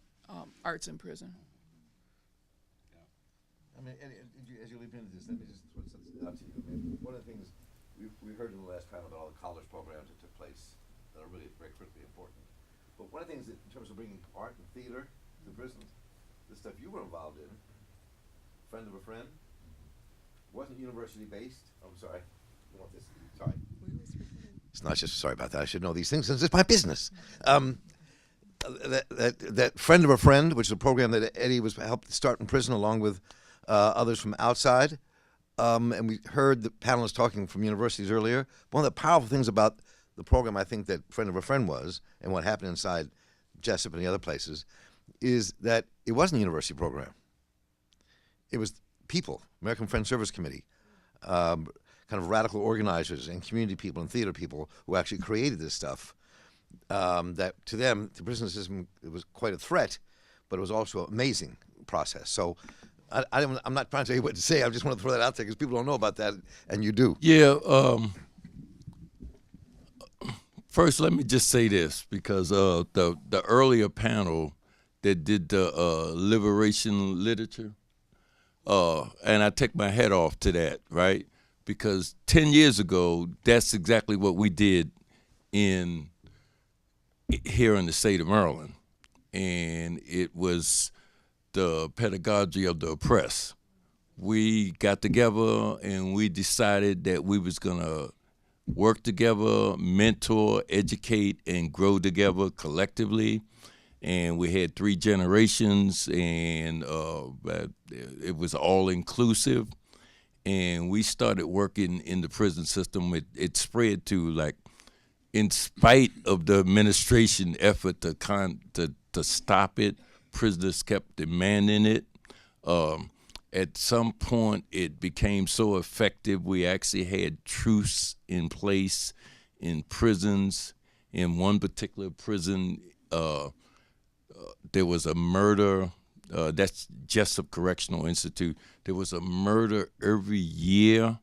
arts in prison. I mean, as you leap into this, let me just throw something out to you. I mean, one of the things we heard in the last panel about all the college programs that took place that are really very critically important. But one of the things that, in terms of bringing art and theater to the prisons, the stuff you were involved in, Friend of a Friend, wasn't university based. Oh, I'm sorry. You want this? Sorry. It's not just sorry about that. I should know these things since it's my business. That Friend of a Friend, which is a program that Eddie was helped start in prison along with others from outside. And we heard the panelists talking from universities earlier. One of the powerful things about the program, I think, that Friend of a Friend was, and what happened inside Jessup and the other places, is that it wasn't a university program. It was people, American Friends Service Committee, kind of radical organizers and community people and theater people who actually created this stuff. That to them, the prison system, it was quite a threat, but it was also an amazing process. So I'm not trying to tell you what to say. I just want to throw that out there because people don't know about that, and you do. Yeah. First, let me just say this, because the earlier panel that did the liberation literature, and I take my hat off to that, right? Because 10 years ago, that's exactly what we did here in the state of Maryland. And it was the pedagogy of the oppressed, we got together and we decided that we was gonna work together, mentor, educate, and grow together collectively. And we had 3 generations, and it was all inclusive. And we started working in the prison system. It spread to, like, in spite of the administration effort to stop it, prisoners kept demanding it. At some point, it became so effective, we actually had truce in place in prisons. In one particular prison, there was a murder. That's Jessup Correctional Institute. There was a murder every year,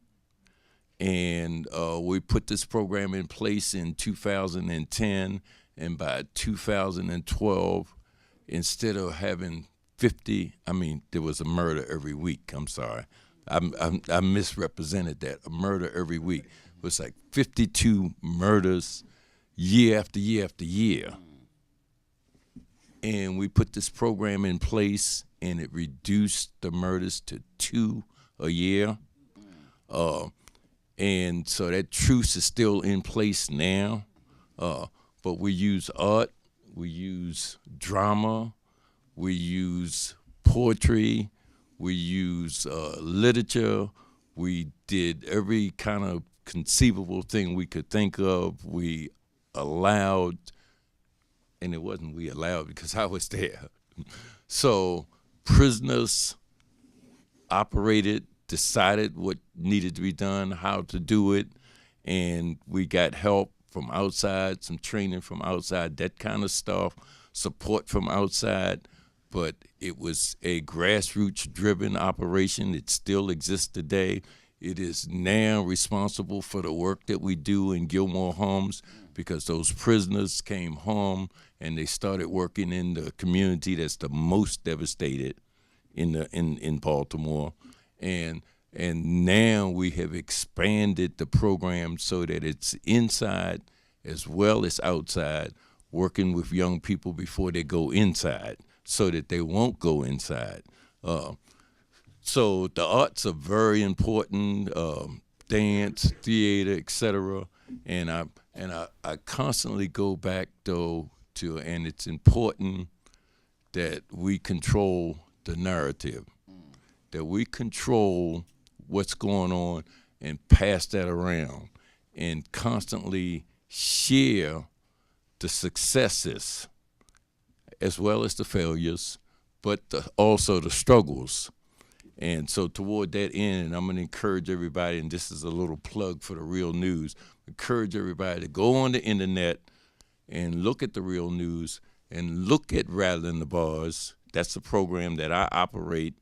and we put this program in place in 2010, and by 2012, instead of having 50, there was a murder every week. I'm sorry. I misrepresented that. A murder every week. It was like 52 murders year after year after year. And we put this program in place, and it reduced the murders to 2 a year. And so that truce is still in place now. But we use art, we use drama, we use poetry, we use literature. We did every kind of conceivable thing we could think of. We allowed, and it wasn't we allowed because I was there. So prisoners operated, decided what needed to be done, how to do it, and we got help from outside, some training from outside, that kind of stuff, support from outside. But it was a grassroots-driven operation. It still exists today. It is now responsible for the work that we do in Gilmore Homes, because those prisoners came home and they started working in the community that's the most devastated in Baltimore. And now we have expanded the program so that it's inside as well as outside, working with young people before they go inside, so that they won't go inside. So the arts are very important, dance, theater, etc. And I constantly go back though to, and it's important that we control the narrative, that we control what's going on and pass that around, and constantly share the successes as well as the failures, but also the struggles. And so toward that end, I'm going to encourage everybody, and this is a little plug for the Real News, encourage everybody to go on the internet and look at the Real News and look at Rattling the Bars. That's the program that I operate.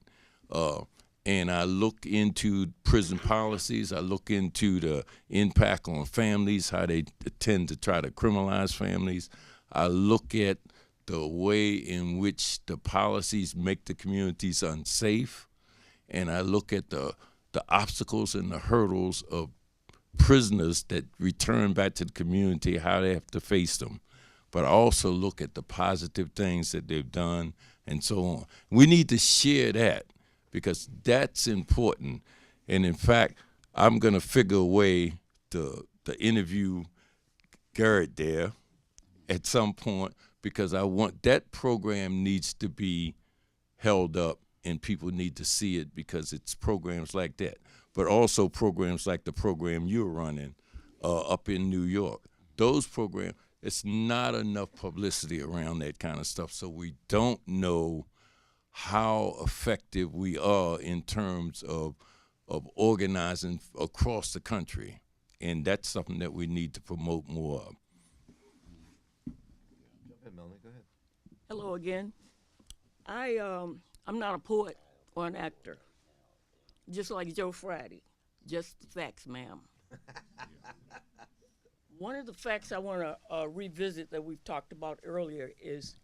And I look into prison policies. I look into the impact on families, how they tend to try to criminalize families. I look at the way in which the policies make the communities unsafe. And I look at the obstacles and the hurdles of prisoners that return back to the community, how they have to face them. But I also look at the positive things that they've done and so on. We need to share that, because that's important. And in fact, I'm going to figure a way to interview Garrett there at some point, because I want that program needs to be held up and people need to see it, because it's programs like that, but also programs like the program you're running up in New York. Those programs, it's not enough publicity around that kind of stuff, so we don't know how effective we are in terms of organizing across the country, and that's something that we need to promote more of. Jump in, Melnee. Go ahead. Hello again. I'm not a poet or an actor, just like Joe Friday. Just the facts, ma'am. One of the facts I want to revisit that we've talked about earlier is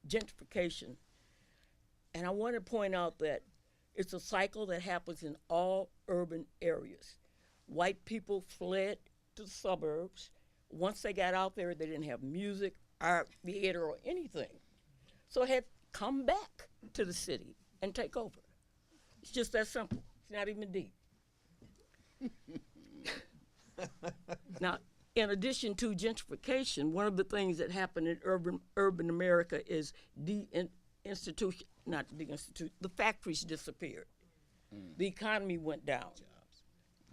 gentrification. And I want to point out that it's a cycle that happens in all urban areas. White people fled to the suburbs. Once they got out there, they didn't have music, art, theater, or anything. So they had to come back to the city and take over. It's just that simple. It's not even deep. Now, in addition to gentrification, one of the things that happened in urban America is the factories disappeared. The economy went down.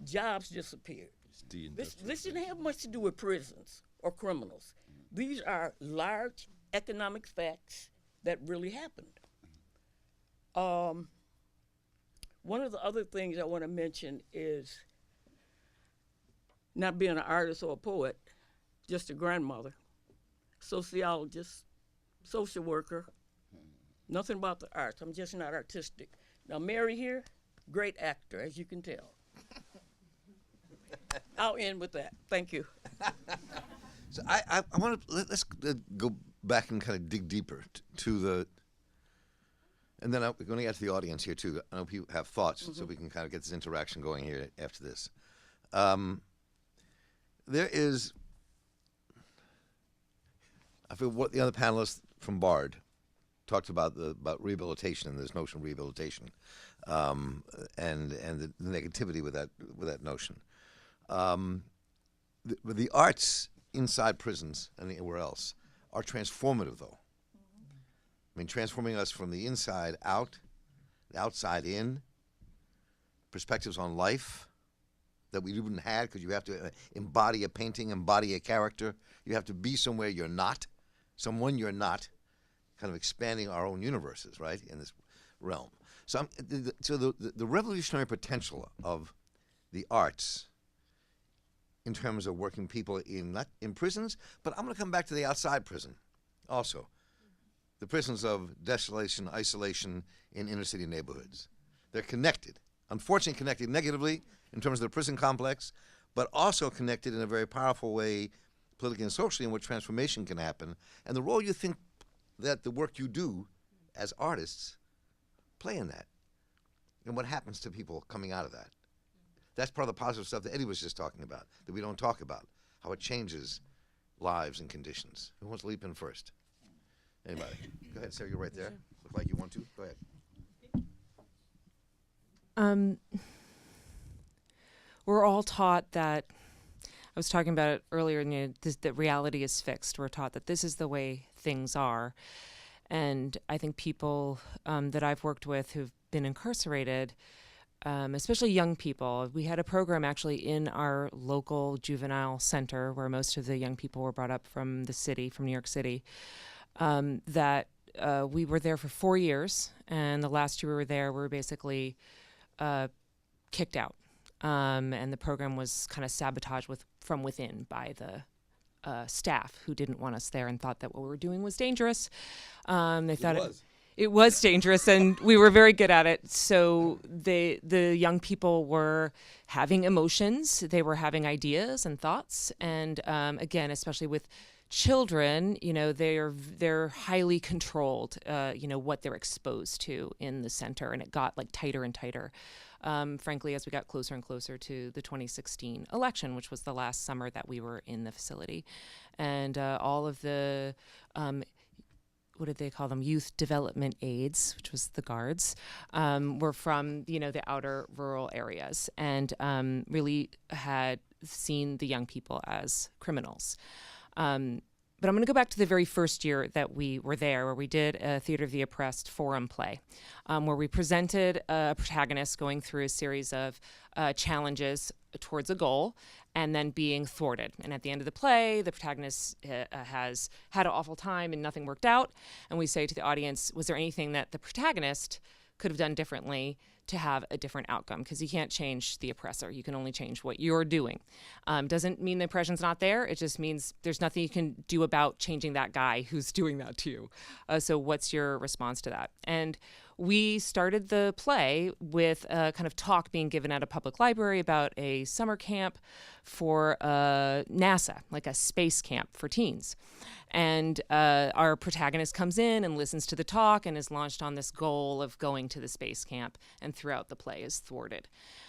Jobs disappeared. This didn't have much to do with prisons or criminals. These are large economic facts that really happened. One of the other things I want to mention is not being an artist or a poet, just a grandmother, sociologist, social worker, nothing about the arts. I'm just not artistic. Now, Mary here, great actor, as you can tell. I'll end with that. Thank you. So I want to let's go back and kind of dig deeper to the, and then we're going to get to the audience here too. I know people have thoughts, so we can kind of get this interaction going here after this. There is, I feel what the other panelists from Bard talked about about rehabilitation and this notion of rehabilitation, and the negativity with that notion. The arts inside prisons and anywhere else are transformative, though. I mean, transforming us from the inside out, the outside in, perspectives on life that we wouldn't have because you have to embody a painting, embody a character. You have to be somewhere you're not, someone you're not, kind of expanding our own universes, right, in this realm. So, the revolutionary potential of the arts in terms of working people not in prisons, but I'm going to come back to the outside prison also. The prisons of desolation, isolation in inner city neighborhoods. They're connected, unfortunately connected negatively in terms of the prison complex, but also connected in a very powerful way politically and socially in which transformation can happen. And the role you think that the work you do as artists play in that, and what happens to people coming out of that. That's part of the positive stuff that Eddie was just talking about, that we don't talk about, how it changes lives and conditions. Who wants to leap in first? Anybody? Go ahead, Sarah, you're right there. Look like you want to. Go ahead. We're all taught that, I was talking about it earlier, that reality is fixed. We're taught that this is the way things are. And I think people that I've worked with who've been incarcerated, especially young people. We had a program actually in our local juvenile center where most of the young people were brought up from the city, from New York City, that we were there for 4 years. And the last year we were there, we were basically kicked out. And the program was kind of sabotaged from within by the staff who didn't want us there and thought that what we were doing was dangerous. They thought it was dangerous, and we were very good at it. So the young people were having emotions, they were having ideas and thoughts, and again, especially with children, they're highly controlled. What they're exposed to in the center, and it got like tighter and tighter. Frankly, as we got closer and closer to the 2016 election, which was the last summer that we were in the facility, and all of the what did they call them? Youth development aides, which was the guards, were from, the outer rural areas and really had seen the young people as criminals. But I'm going to go back to the very first year that we were there, where we did a Theater of the Oppressed forum play, where we presented a protagonist going through a series of challenges towards a goal and then being thwarted. And at the end of the play, the protagonist has had an awful time and nothing worked out. And we say to the audience, was there anything that the protagonist could have done differently to have a different outcome? Because you can't change the oppressor. You can only change what you're doing. Doesn't mean the oppression's not there. It just means there's nothing you can do about changing that guy who's doing that to you. So what's your response to that? And we started the play with a kind of talk being given at a public library about a summer camp for NASA, like a space camp for teens. And our protagonist comes in and listens to the talk and is launched on this goal of going to the space camp, and throughout the play is thwarted.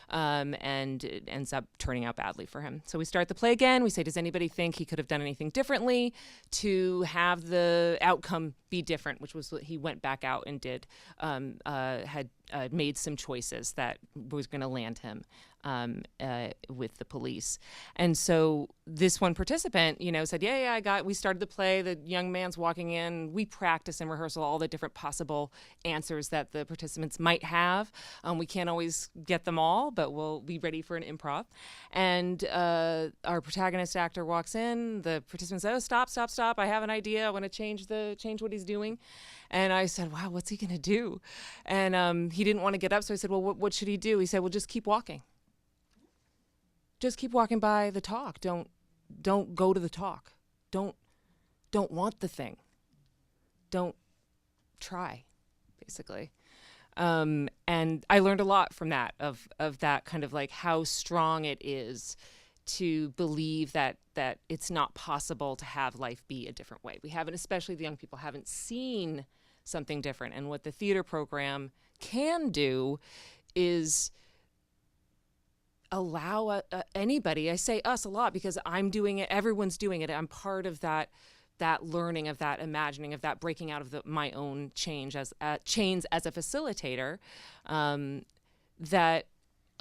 And it ends up turning out badly for him. So we start the play again. We say, does anybody think he could have done anything differently to have the outcome be different, which was what he went back out and did, had made some choices that was going to land him with the police. And so this one participant, said, we started the play. The young man's walking in. We practice in rehearsal all the different possible answers that the participants might have. We can't always get them all, but we'll be ready for an improv. And our protagonist actor walks in. The participant says, "Oh, stop. I have an idea. I want to change what he's doing." And I said, "Wow, what's he going to do?" And he didn't want to get up. So I said, "Well, what should he do?" He said, "Well, just keep walking. Just keep walking by the talk. Don't go to the talk. Don't want the thing. Don't try," basically. And I learned a lot from that, of that kind of like how strong it is to believe that it's not possible to have life be a different way. We haven't, especially the young people, haven't seen something different. And what the theater program can do is allow anybody, I say us a lot because I'm doing it, everyone's doing it, I'm part of that learning, of that imagining, of that breaking out of my own chains as a facilitator, that,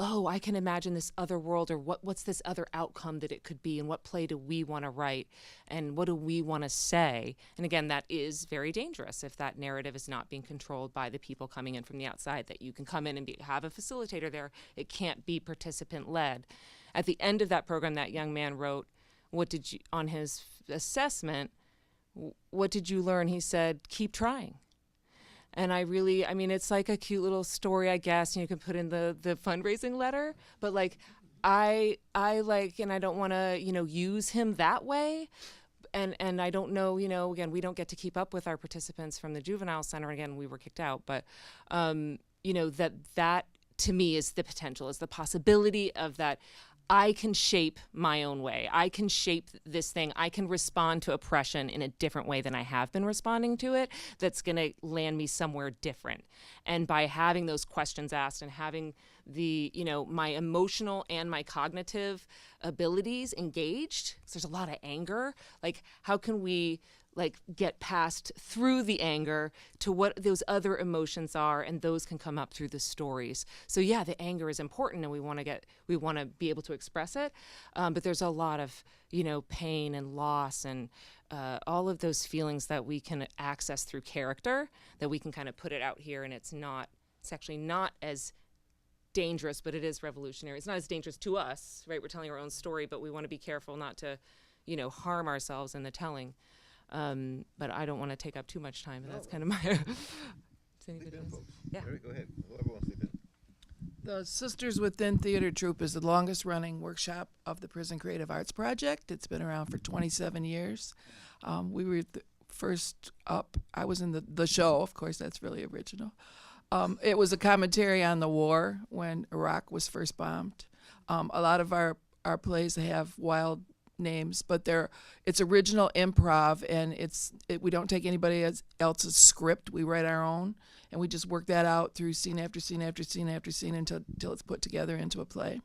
oh, I can imagine this other world, or what's this other outcome that it could be, and what play do we want to write, and what do we want to say? And again, that is very dangerous if that narrative is not being controlled by the people coming in from the outside, that you can come in and have a facilitator there. It can't be participant-led. At the end of that program, that young man wrote, on his assessment, what did you learn? He said, "Keep trying." And it's like a cute little story, I guess, and you can put in the fundraising letter, but like, I like, and I don't want to, use him that way. And I don't know, again, we don't get to keep up with our participants from the juvenile center. Again, we were kicked out, but, that to me is the potential, is the possibility of that. I can shape my own way. I can shape this thing. I can respond to oppression in a different way than I have been responding to it, that's going to land me somewhere different. And by having those questions asked and having the, my emotional and my cognitive abilities engaged, because there's a lot of anger, like how can we get past through the anger to what those other emotions are, and those can come up through the stories. So yeah, the anger is important, and we want to be able to express it, but there's a lot of pain and loss and all of those feelings that we can access through character, that we can kind of put it out here, and it's actually not as dangerous, but it is revolutionary. It's not as dangerous to us, right? We're telling our own story, but we want to be careful not to harm ourselves in the telling. But I don't want to take up too much time. That's kind of my. Yeah. Go ahead. Whoever wants to sleep in. The Sisters Within Theater Troupe is the longest running workshop of the Prison Creative Arts Project. It's been around for 27 years. We were first up. I was in the show, of course, that's really original. It was a commentary on the war when Iraq was first bombed. A lot of our plays have wild names, but it's original improv, and we don't take anybody else's script. We write our own, and we just work that out through scene after scene after scene after scene until it's put together into a play.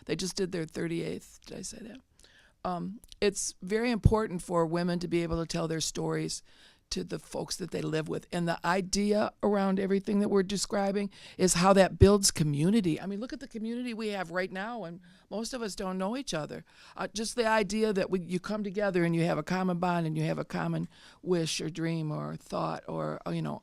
They just did their 38th. Did I say that? It's very important for women to be able to tell their stories to the folks that they live with. And the idea around everything that we're describing is how that builds community. I mean, look at the community we have right now, and most of us don't know each other. Just the idea that you come together and you have a common bond and you have a common wish or dream or thought or,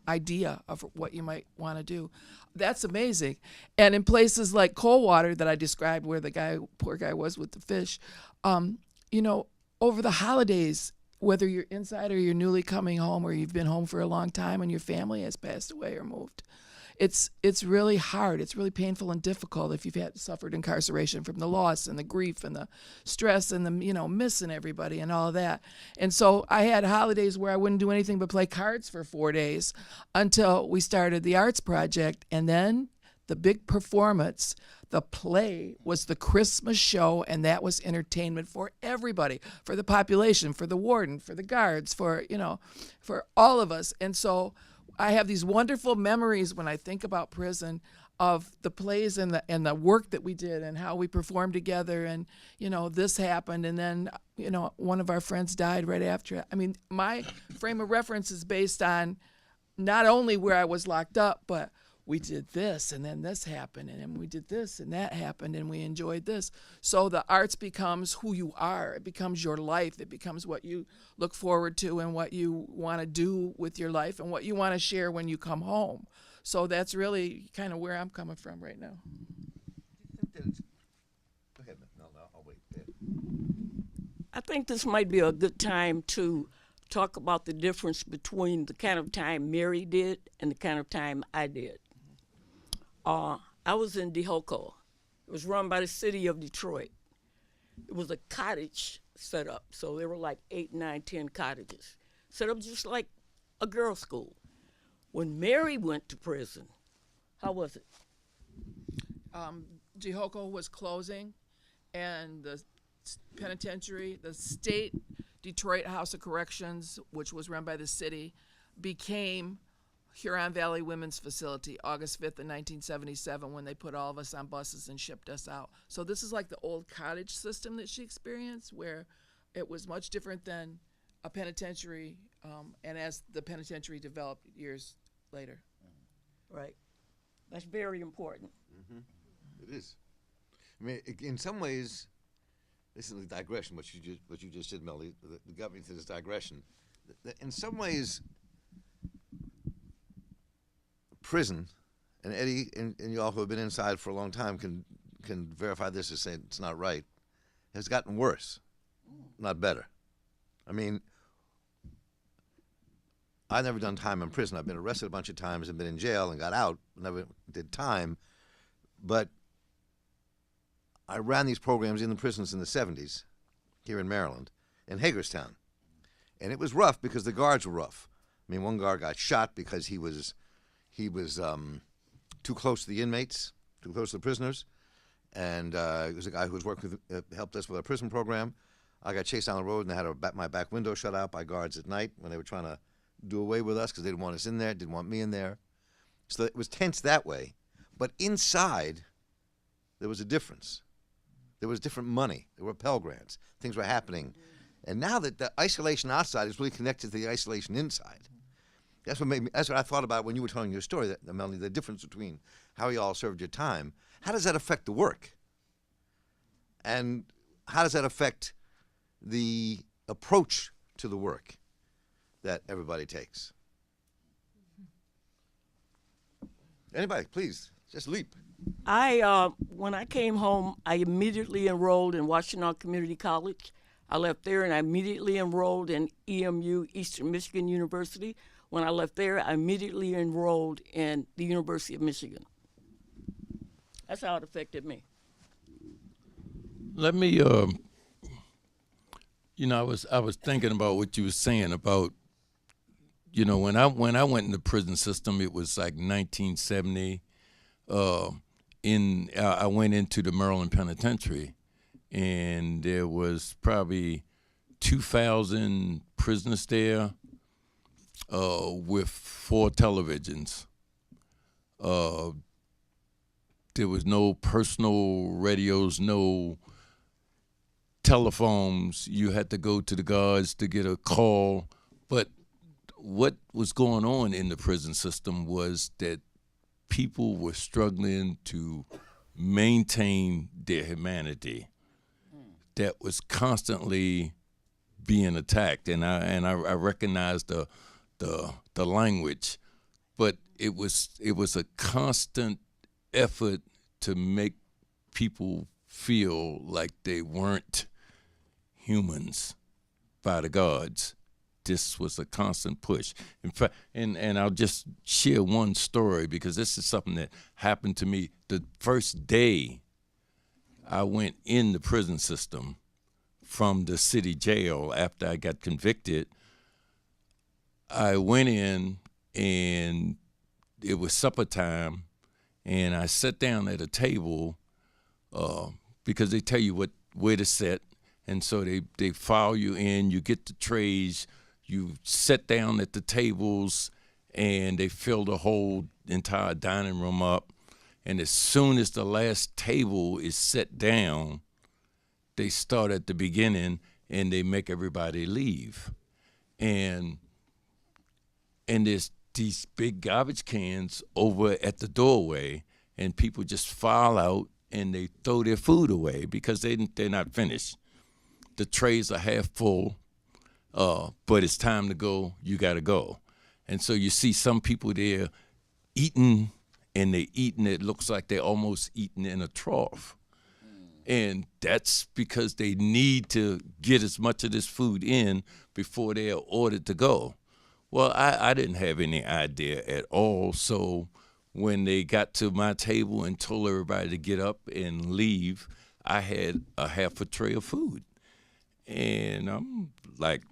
idea of what you might want to do. That's amazing. And in places like Coldwater that I described, where the poor guy was with the fish, over the holidays, whether you're inside or you're newly coming home, or you've been home for a long time and your family has passed away or moved, it's really hard. It's really painful and difficult if you've suffered incarceration, from the loss and the grief and the stress and the missing everybody and all of that. And so I had holidays where I wouldn't do anything but play cards for 4 days until we started the arts project, and then the big performance. The play was the Christmas show, and that was entertainment for everybody, for the population, for the warden, for the guards, for all of us. And so I have these wonderful memories when I think about prison of the plays and the work that we did and how we performed together, and this happened, and then one of our friends died right after. I mean, my frame of reference is based on not only where I was locked up, but we did this, and then this happened, and then we did this, and that happened, and we enjoyed this. So the arts becomes who you are. It becomes your life. It becomes what you look forward to and what you want to do with your life and what you want to share when you come home. So that's really kind of where I'm coming from right now. Go ahead. No, I'll wait. I think this might be a good time to talk about the difference between the kind of time Mary did and the kind of time I did. I was in Desolation. It was run by the city of Detroit. It was a cottage set up, so there were like 8, 9, 10 cottages set up just like a girls' school. When Mary went to prison, how was it? Desolation was closing, and the penitentiary, the state Detroit House of Corrections, which was run by the city, became Huron Valley Women's Facility, August 5th of 1977, when they put all of us on buses and shipped us out. So this is like the old cottage system that she experienced, where it was much different than a penitentiary, and as the penitentiary developed years later. Right. That's very important. It is. I mean, in some ways, this is a digression. What you just did, Melanie, that got me to this digression. In some ways, prison, and Eddie and you all who have been inside for a long time can verify this and say it's not right, has gotten worse, not better. I mean, I've never done time in prison. I've been arrested a bunch of times and been in jail and got out, never did time. But I ran these programs in the prisons in the 70s here in Maryland, in Hagerstown. And it was rough because the guards were rough. I mean, one guard got shot because he was too close to the inmates, too close to the prisoners. And he was a guy who was working with, helped us with our prison program. I got chased down the road and I had my back window shut out by guards at night when they were trying to do away with us because they didn't want us in there, didn't want me in there. So it was tense that way. But inside, there was a difference. There was different money. There were Pell Grants. Things were happening. And now that the isolation outside is really connected to the isolation inside. That's what I thought about when you were telling your story, Melanie, the difference between how you all served your time. How does that affect the work? And how does that affect the approach to the work that everybody takes? Anybody, please, just leap. When I came home, I immediately enrolled in Washtenaw Community College. I left there and I immediately enrolled in EMU, Eastern Michigan University. When I left there, I immediately enrolled in the University of Michigan. That's how it affected me. Let me, I was thinking about what you were saying about, when I went in the prison system, it was like 1970. I went into the Maryland Penitentiary, and there was probably 2,000 prisoners there. With 4 televisions. There was no personal radios, no telephones. You had to go to the guards to get a call. But what was going on in the prison system was that people were struggling to maintain their humanity that was constantly being attacked. And I recognized the language, but it was a constant effort to make people feel like they weren't humans by the guards. This was a constant push. In fact, and I'll just share one story because this is something that happened to me the first day I went in the prison system from the city jail after I got convicted. I went in, and it was supper time, and I sat down at a table because they tell you where to sit, and so they file you in, you get the trays, you sit down at the tables, and they fill the whole entire dining room up, and as soon as the last table is set down, they start at the beginning, and they make everybody leave. And there's these big garbage cans over at the doorway, and people just file out and they throw their food away because they're not finished. The trays are half full, but it's time to go. You got to go. And so you see some people there eating, and they're eating, it looks like they're almost eating in a trough. And that's because they need to get as much of this food in before they are ordered to go. Well, I didn't have any idea at all. So when they got to my table and told everybody to get up and leave, I had a half a tray of food. And I'm like,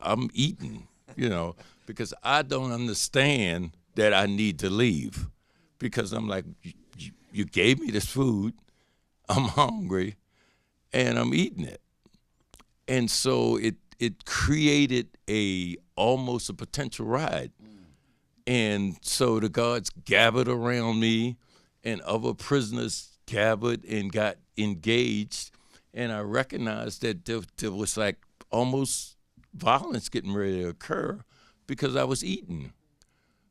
I'm eating, because I don't understand that I need to leave. Because I'm like, you gave me this food. I'm hungry, and I'm eating it. And so it created almost a potential riot. And so the guards gathered around me, and other prisoners gathered and got engaged. And I recognized that there was like almost violence getting ready to occur because I was eating.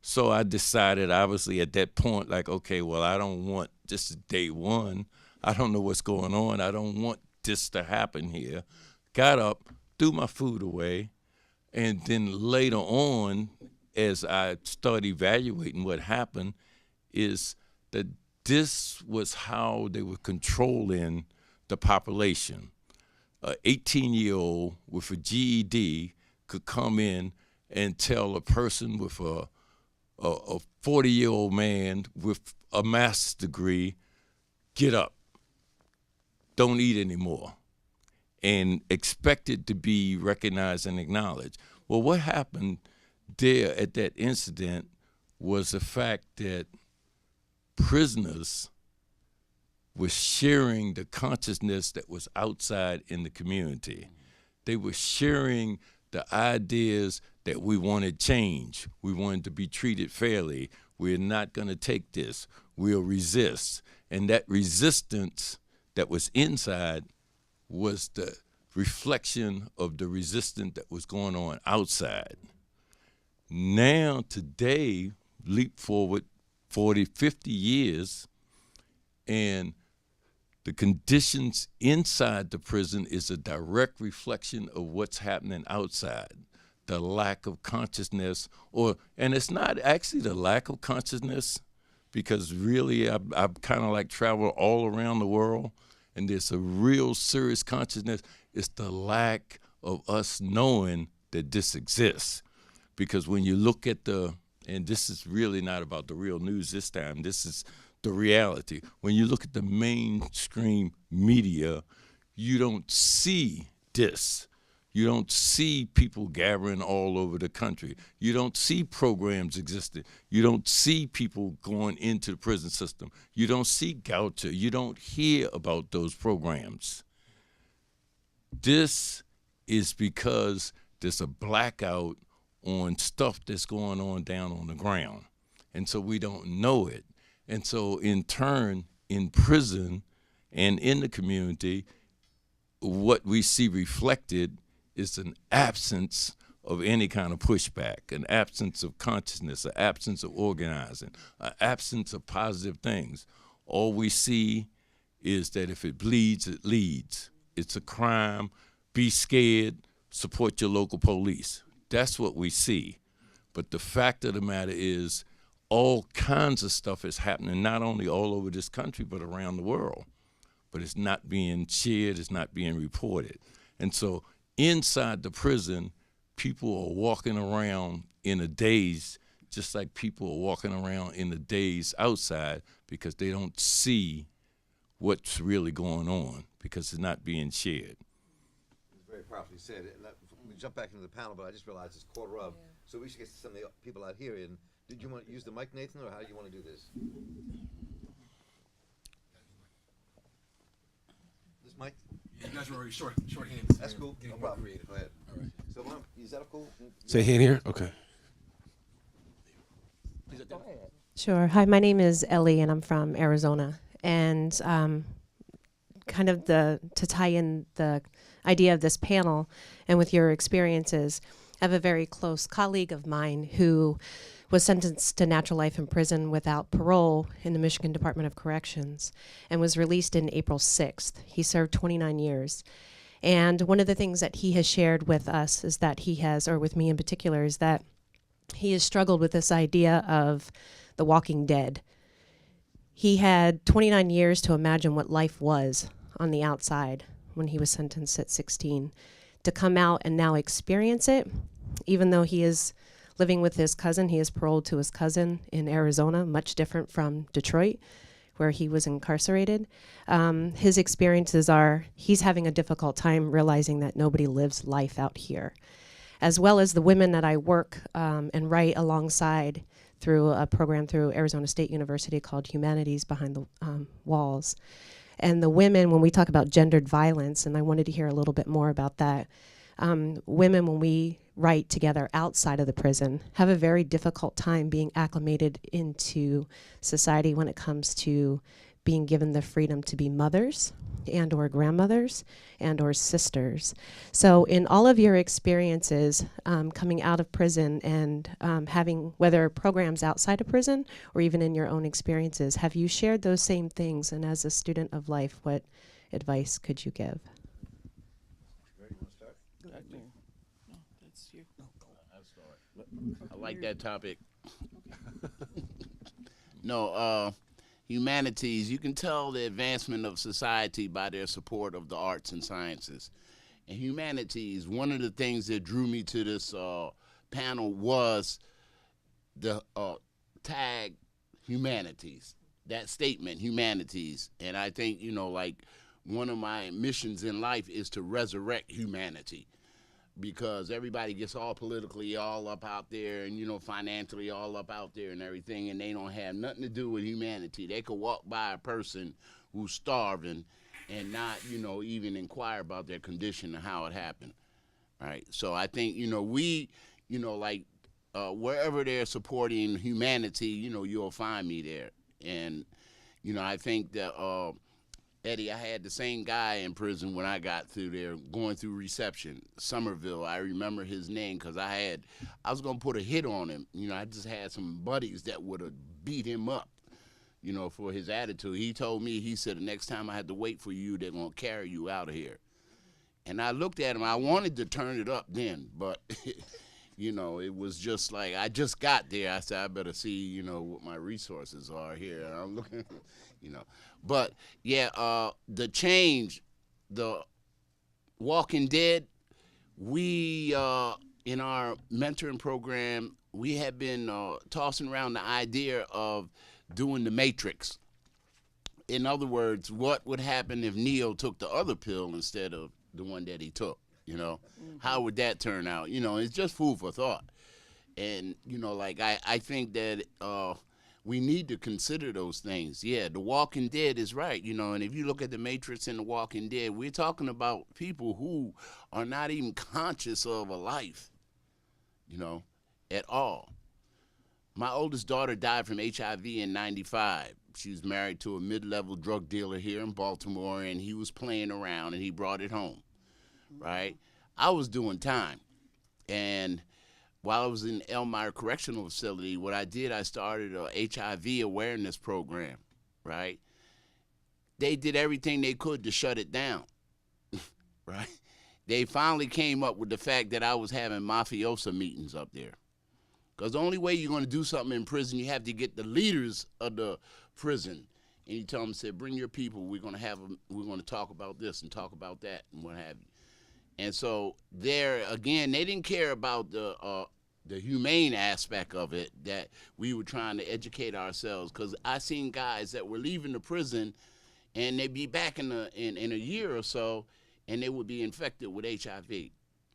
So I decided, obviously, at that point, like, okay, well, I don't want this is day one. I don't know what's going on. I don't want this to happen here. Got up, threw my food away, and then later on, as I started evaluating what happened, is that this was how they were controlling the population. An 18-year-old with a GED could come in and tell a person with a 40-year-old man with a master's degree, get up, don't eat anymore, and expected to be recognized and acknowledged. Well, what happened there at that incident was the fact that prisoners were sharing the consciousness that was outside in the community. They were sharing the ideas that we wanted change. We wanted to be treated fairly. We're not going to take this. We'll resist. And that resistance that was inside was the reflection of the resistance that was going on outside. Now, today, leap forward 40, 50 years, and the conditions inside the prison is a direct reflection of what's happening outside. The lack of consciousness, and it's not actually the lack of consciousness, because really I've kind of like traveled all around the world, and there's a real serious consciousness. It's the lack of us knowing that this exists. Because when you look at and this is really not about the real news this time, this is the reality. When you look at the mainstream media, you don't see this. You don't see people gathering all over the country. You don't see programs existing. You don't see people going into the prison system. You don't see Gaucho. You don't hear about those programs. This is because there's a blackout on stuff that's going on down on the ground. And so we don't know it. And so in turn, in prison and in the community, what we see reflected is an absence of any kind of pushback, an absence of consciousness, an absence of organizing, an absence of positive things. All we see is that if it bleeds, it leads. It's a crime. Be scared. Support your local police. That's what we see. But the fact of the matter is all kinds of stuff is happening, not only all over this country, but around the world. But it's not being shared. It's not being reported. And so inside the prison, people are walking around in a daze, just like people are walking around in a daze outside, because they don't see what's really going on, because it's not being shared. It's very properly said. We jump back into the panel, but I just realized it's quarter of, so we should get some of the people out here in. Did you want to use the mic, Nathan, or how do you want to do this? This mic? You guys were already short hands. That's cool. No problem. Go ahead. All right. So, is that cool? Say hand here? Okay. Sure. Hi, my name is Ellie, and I'm from Arizona. And kind of to tie in the idea of this panel and with your experiences, I have a very close colleague of mine who was sentenced to natural life in prison without parole in the Michigan Department of Corrections and was released in April 6th. He served 29 years. And one of the things that he has shared with us is that he has, or with me in particular, is that he has struggled with this idea of the walking dead. He had 29 years to imagine what life was on the outside when he was sentenced at 16. To come out and now experience it, even though he is living with his cousin, he is paroled to his cousin in Arizona, much different from Detroit, where he was incarcerated. His experiences are, he's having a difficult time realizing that nobody lives life out here. As well as the women that I work and write alongside through a program through Arizona State University called Humanities Behind the Walls. And the women, when we talk about gendered violence, and I wanted to hear a little bit more about that, women, when we write together outside of the prison, have a very difficult time being acclimated into society when it comes to being given the freedom to be mothers and or grandmothers and or sisters. So in all of your experiences coming out of prison and having, whether programs outside of prison or even in your own experiences, have you shared those same things? And as a student of life, what advice could you give? I like that topic. No, humanities, you can tell the advancement of society by their support of the arts and sciences. And humanities, one of the things that drew me to this panel was the tag humanities, that statement, humanities. And I think, you know, like one of my missions in life is to resurrect humanity. Because everybody gets all politically all up out there and, you know, financially all up out there and everything, and they don't have nothing to do with humanity. They could walk by a person who's starving and not, you know, even inquire about their condition and how it happened, right? So I think, you know, we, you know, like wherever they're supporting humanity, you know, you'll find me there. And, you know, I think that Eddie, I had the same guy in prison when I got through there, going through reception, Somerville. I remember his name because I was going to put a hit on him. You know, I just had some buddies that would have beat him up, you know, for his attitude. He told me, he said, the next time I had to wait for you, they're going to carry you out of here. And I looked at him. I wanted to turn it up then, but, you know, it was just like, I just got there. I said, I better see, you know, what my resources are here. And I'm looking, you know. But, yeah, the change, the Walking Dead, we, in our mentoring program, we have been tossing around the idea of doing the Matrix. In other words, what would happen if Neo took the other pill instead of the one that he took, you know? Mm-hmm. How would that turn out? You know, it's just food for thought. And, you know, like, I think that we need to consider those things. Yeah, The Walking Dead is right, you know, and if you look at The Matrix and The Walking Dead, we're talking about people who are not even conscious of a life, you know, at all. My oldest daughter died from HIV in '95. She was married to a mid-level drug dealer here in Baltimore, and he was playing around, and he brought it home, right? I was doing time, and while I was in Elmira Correctional Facility, what I did, I started a HIV awareness program, right? They did everything they could to shut it down, right? They finally came up with the fact that I was having mafiosa meetings up there. Because the only way you're going to do something in prison, you have to get the leaders of the prison. And you tell them, say, bring your people, we're going to talk about this and talk about that and what have you. And so there, again, they didn't care about the humane aspect of it, that we were trying to educate ourselves. Because I seen guys that were leaving the prison, and they'd be back in a year or so, and they would be infected with HIV.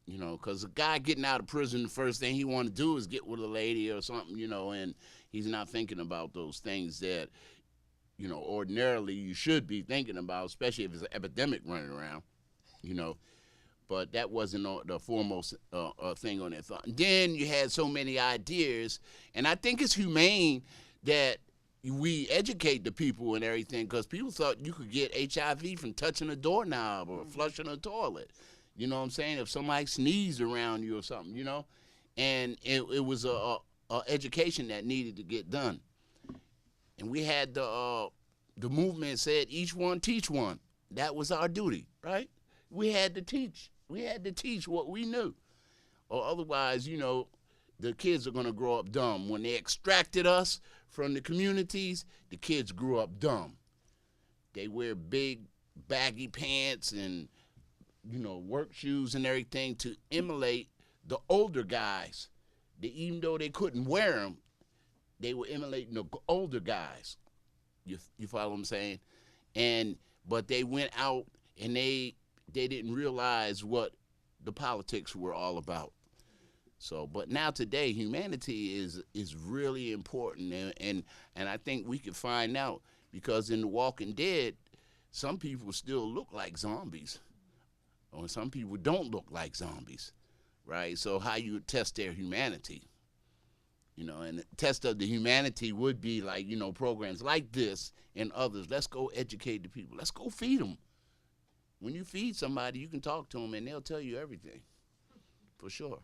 You know, because a guy getting out of prison, the first thing he want to do is get with a lady or something, you know, and he's not thinking about those things that, you know, ordinarily you should be thinking about, especially if it's an epidemic running around, you know. But that wasn't the foremost thing on their thought. And then you had so many ideas, and I think it's humane that we educate the people and everything, because people thought you could get HIV from touching a doorknob or flushing a toilet. You know what I'm saying? If somebody sneezed around you or something, you know? And it was education that needed to get done. And we had the movement said, each one teach one. That was our duty, right? We had to teach. We had to teach what we knew. Or otherwise, the kids are going to grow up dumb. When they extracted us from the communities, the kids grew up dumb. They wear big, baggy pants and, work shoes and everything to emulate the older guys. Even though they couldn't wear them, they were emulating the older guys. You follow what I'm saying? But they went out and they didn't realize what the politics were all about. So, but now today, humanity is really important, and I think we could find out, because in The Walking Dead, some people still look like zombies, or some people don't look like zombies, right? So how you test their humanity, and the test of the humanity would be like, programs like this and others. Let's go educate the people. Let's go feed them. When you feed somebody, you can talk to them and they'll tell you everything, for sure.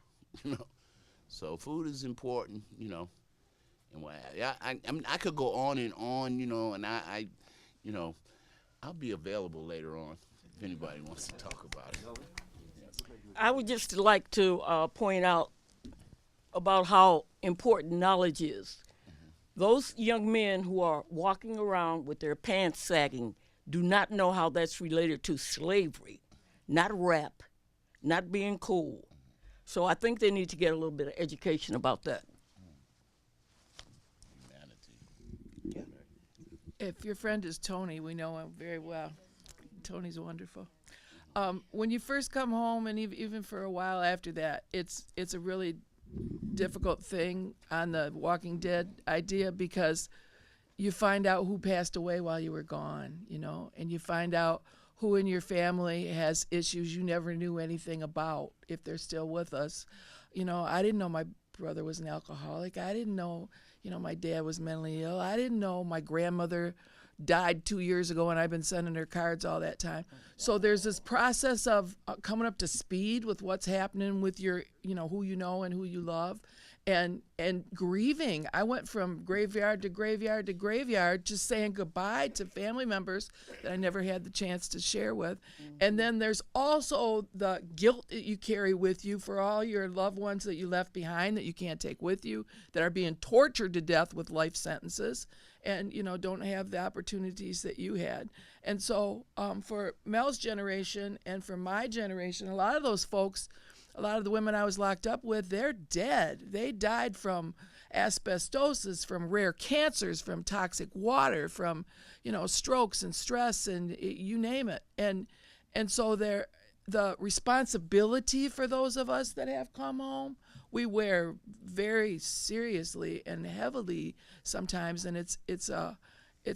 So food is important, and I could go on and on, and I I'll be available later on if anybody wants to talk about it. I would just like to point out about how important knowledge is. Those young men who are walking around with their pants sagging do not know how that's related to slavery, not rap, not being cool. So I think they need to get a little bit of education about that. If your friend is Tony, we know him very well. Tony's wonderful. When you first come home, and even for a while after that, it's a really difficult thing on the Walking Dead idea, because you find out who passed away while you were gone, and you find out who in your family has issues you never knew anything about if they're still with us. I didn't know my brother was an alcoholic. I didn't know, my dad was mentally ill. I didn't know my grandmother died 2 years ago, and I've been sending her cards all that time. So there's this process of coming up to speed with what's happening with your, who you know and who you love, and grieving. I went from graveyard to graveyard to graveyard, just saying goodbye to family members that I never had the chance to share with. And then there's also the guilt that you carry with you for all your loved ones that you left behind that you can't take with you, that are being tortured to death with life sentences, and don't have the opportunities that you had. And so for Mel's generation and for my generation, a lot of those folks, a lot of the women I was locked up with, they're dead. They died from asbestosis, from rare cancers, from toxic water, from strokes and stress, and you name it. And so the responsibility for those of us that have come home, we wear very seriously and heavily sometimes, and it's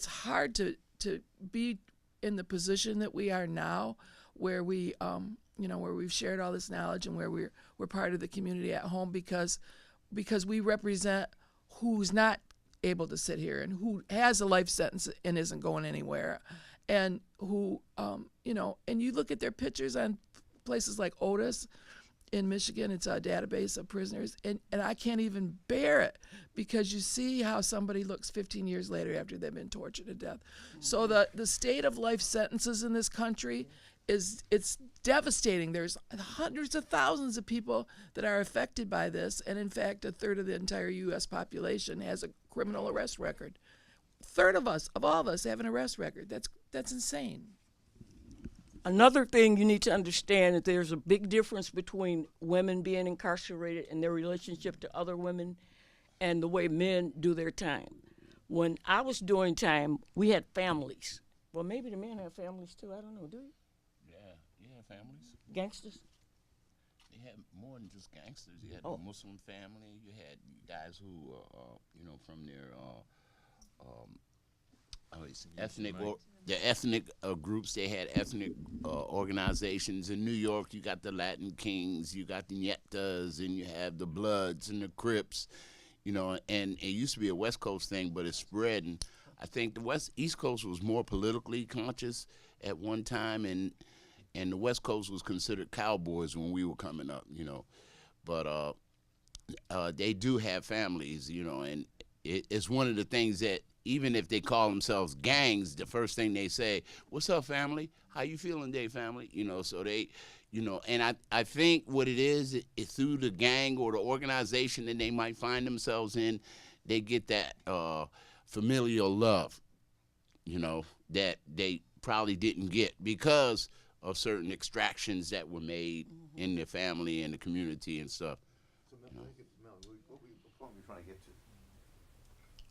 hard to be in the position that we are now, where we where we've shared all this knowledge and where we're part of the community at home, because we represent who's not able to sit here and who has a life sentence and isn't going anywhere, and who and you look at their pictures on places like Otis in Michigan. It's a database of prisoners, and I can't even bear it, because you see how somebody looks 15 years later after they've been tortured to death. So the state of life sentences in this country it's devastating. There's hundreds of thousands of people that are affected by this, and in fact, a third of the entire U.S. population has a criminal arrest record. A third of all of us have an arrest record. That's insane. Another thing you need to understand is there's a big difference between women being incarcerated and their relationship to other women and the way men do their time. When I was doing time, we had families. Well, maybe the men have families too. I don't know. Do you? Yeah, families. Gangsters? They had more than just gangsters. You had a Muslim family. You had guys who, from their ethnic groups. They had ethnic organizations. In New York, you got the Latin Kings, you got the Nietas, and you have the Bloods and the Crips. And it used to be a West Coast thing, but it's spreading. I think the East Coast was more politically conscious at one time, and the West Coast was considered cowboys when we were coming up, But they do have families, and it's one of the things that even if they call themselves gangs, the first thing they say, "What's up, family? How you feeling, day, family?" So they, and I think what it is through the gang or the organization that they might find themselves in, they get that familial love, that they probably didn't get because of certain extractions that were made in the family and the community and stuff. So, Mel, what were you trying to get to?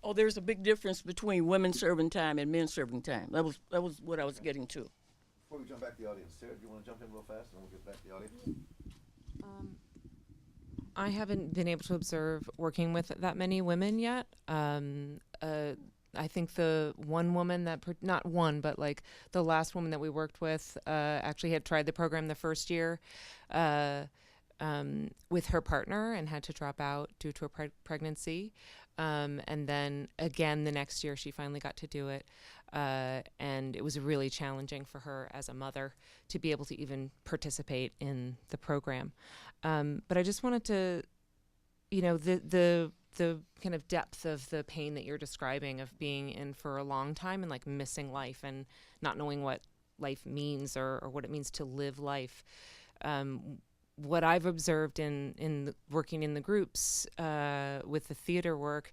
Oh, there's a big difference between women serving time and men serving time. That was what I was getting to. Before we jump back to the audience, Sarah, do you want to jump in real fast, and then we'll get back to the audience? I haven't been able to observe working with that many women yet. I think the one woman that, not one, but like the last woman that we worked with actually had tried the program the first year with her partner and had to drop out due to a pregnancy. And then again, the next year she finally got to do it. And it was really challenging for her as a mother to be able to even participate in the program. But I just wanted to, the kind of depth of the pain that you're describing of being in for a long time and like missing life and not knowing what life means or what it means to live life. What I've observed in working in the groups with the theater work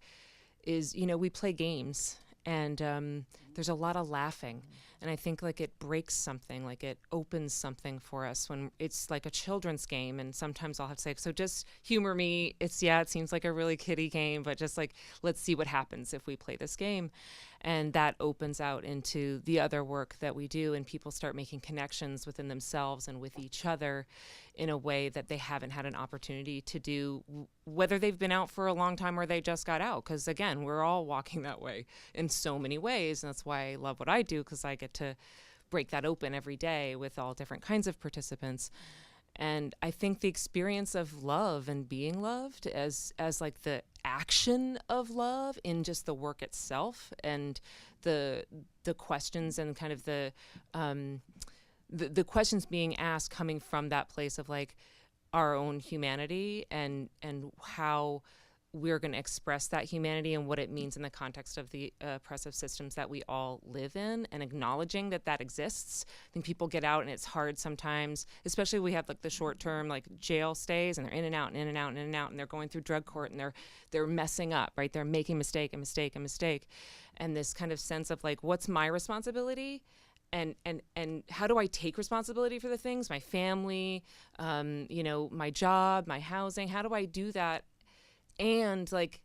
is, we play games and there's a lot of laughing. And I think like it breaks something, like it opens something for us when it's like a children's game. And sometimes I'll have to say, so just humor me. It seems like a really kiddie game, but just like, let's see what happens if we play this game. And that opens out into the other work that we do. And people start making connections within themselves and with each other in a way that they haven't had an opportunity to do, whether they've been out for a long time or they just got out. Because again, we're all walking that way in so many ways. And that's why I love what I do, because I get to break that open every day with all different kinds of participants. And I think the experience of love and being loved as like the action of love in just the work itself and the questions and kind of the questions being asked coming from that place of like our own humanity and how we're going to express that humanity and what it means in the context of the oppressive systems that we all live in, and acknowledging that exists. I think people get out and it's hard sometimes, especially we have like the short term like jail stays and they're in and out and in and out and in and out and they're going through drug court and they're messing up, right? They're making mistake. And this kind of sense of like, what's my responsibility? And how do I take responsibility for the things, my family, my job, my housing? How do I do that? And like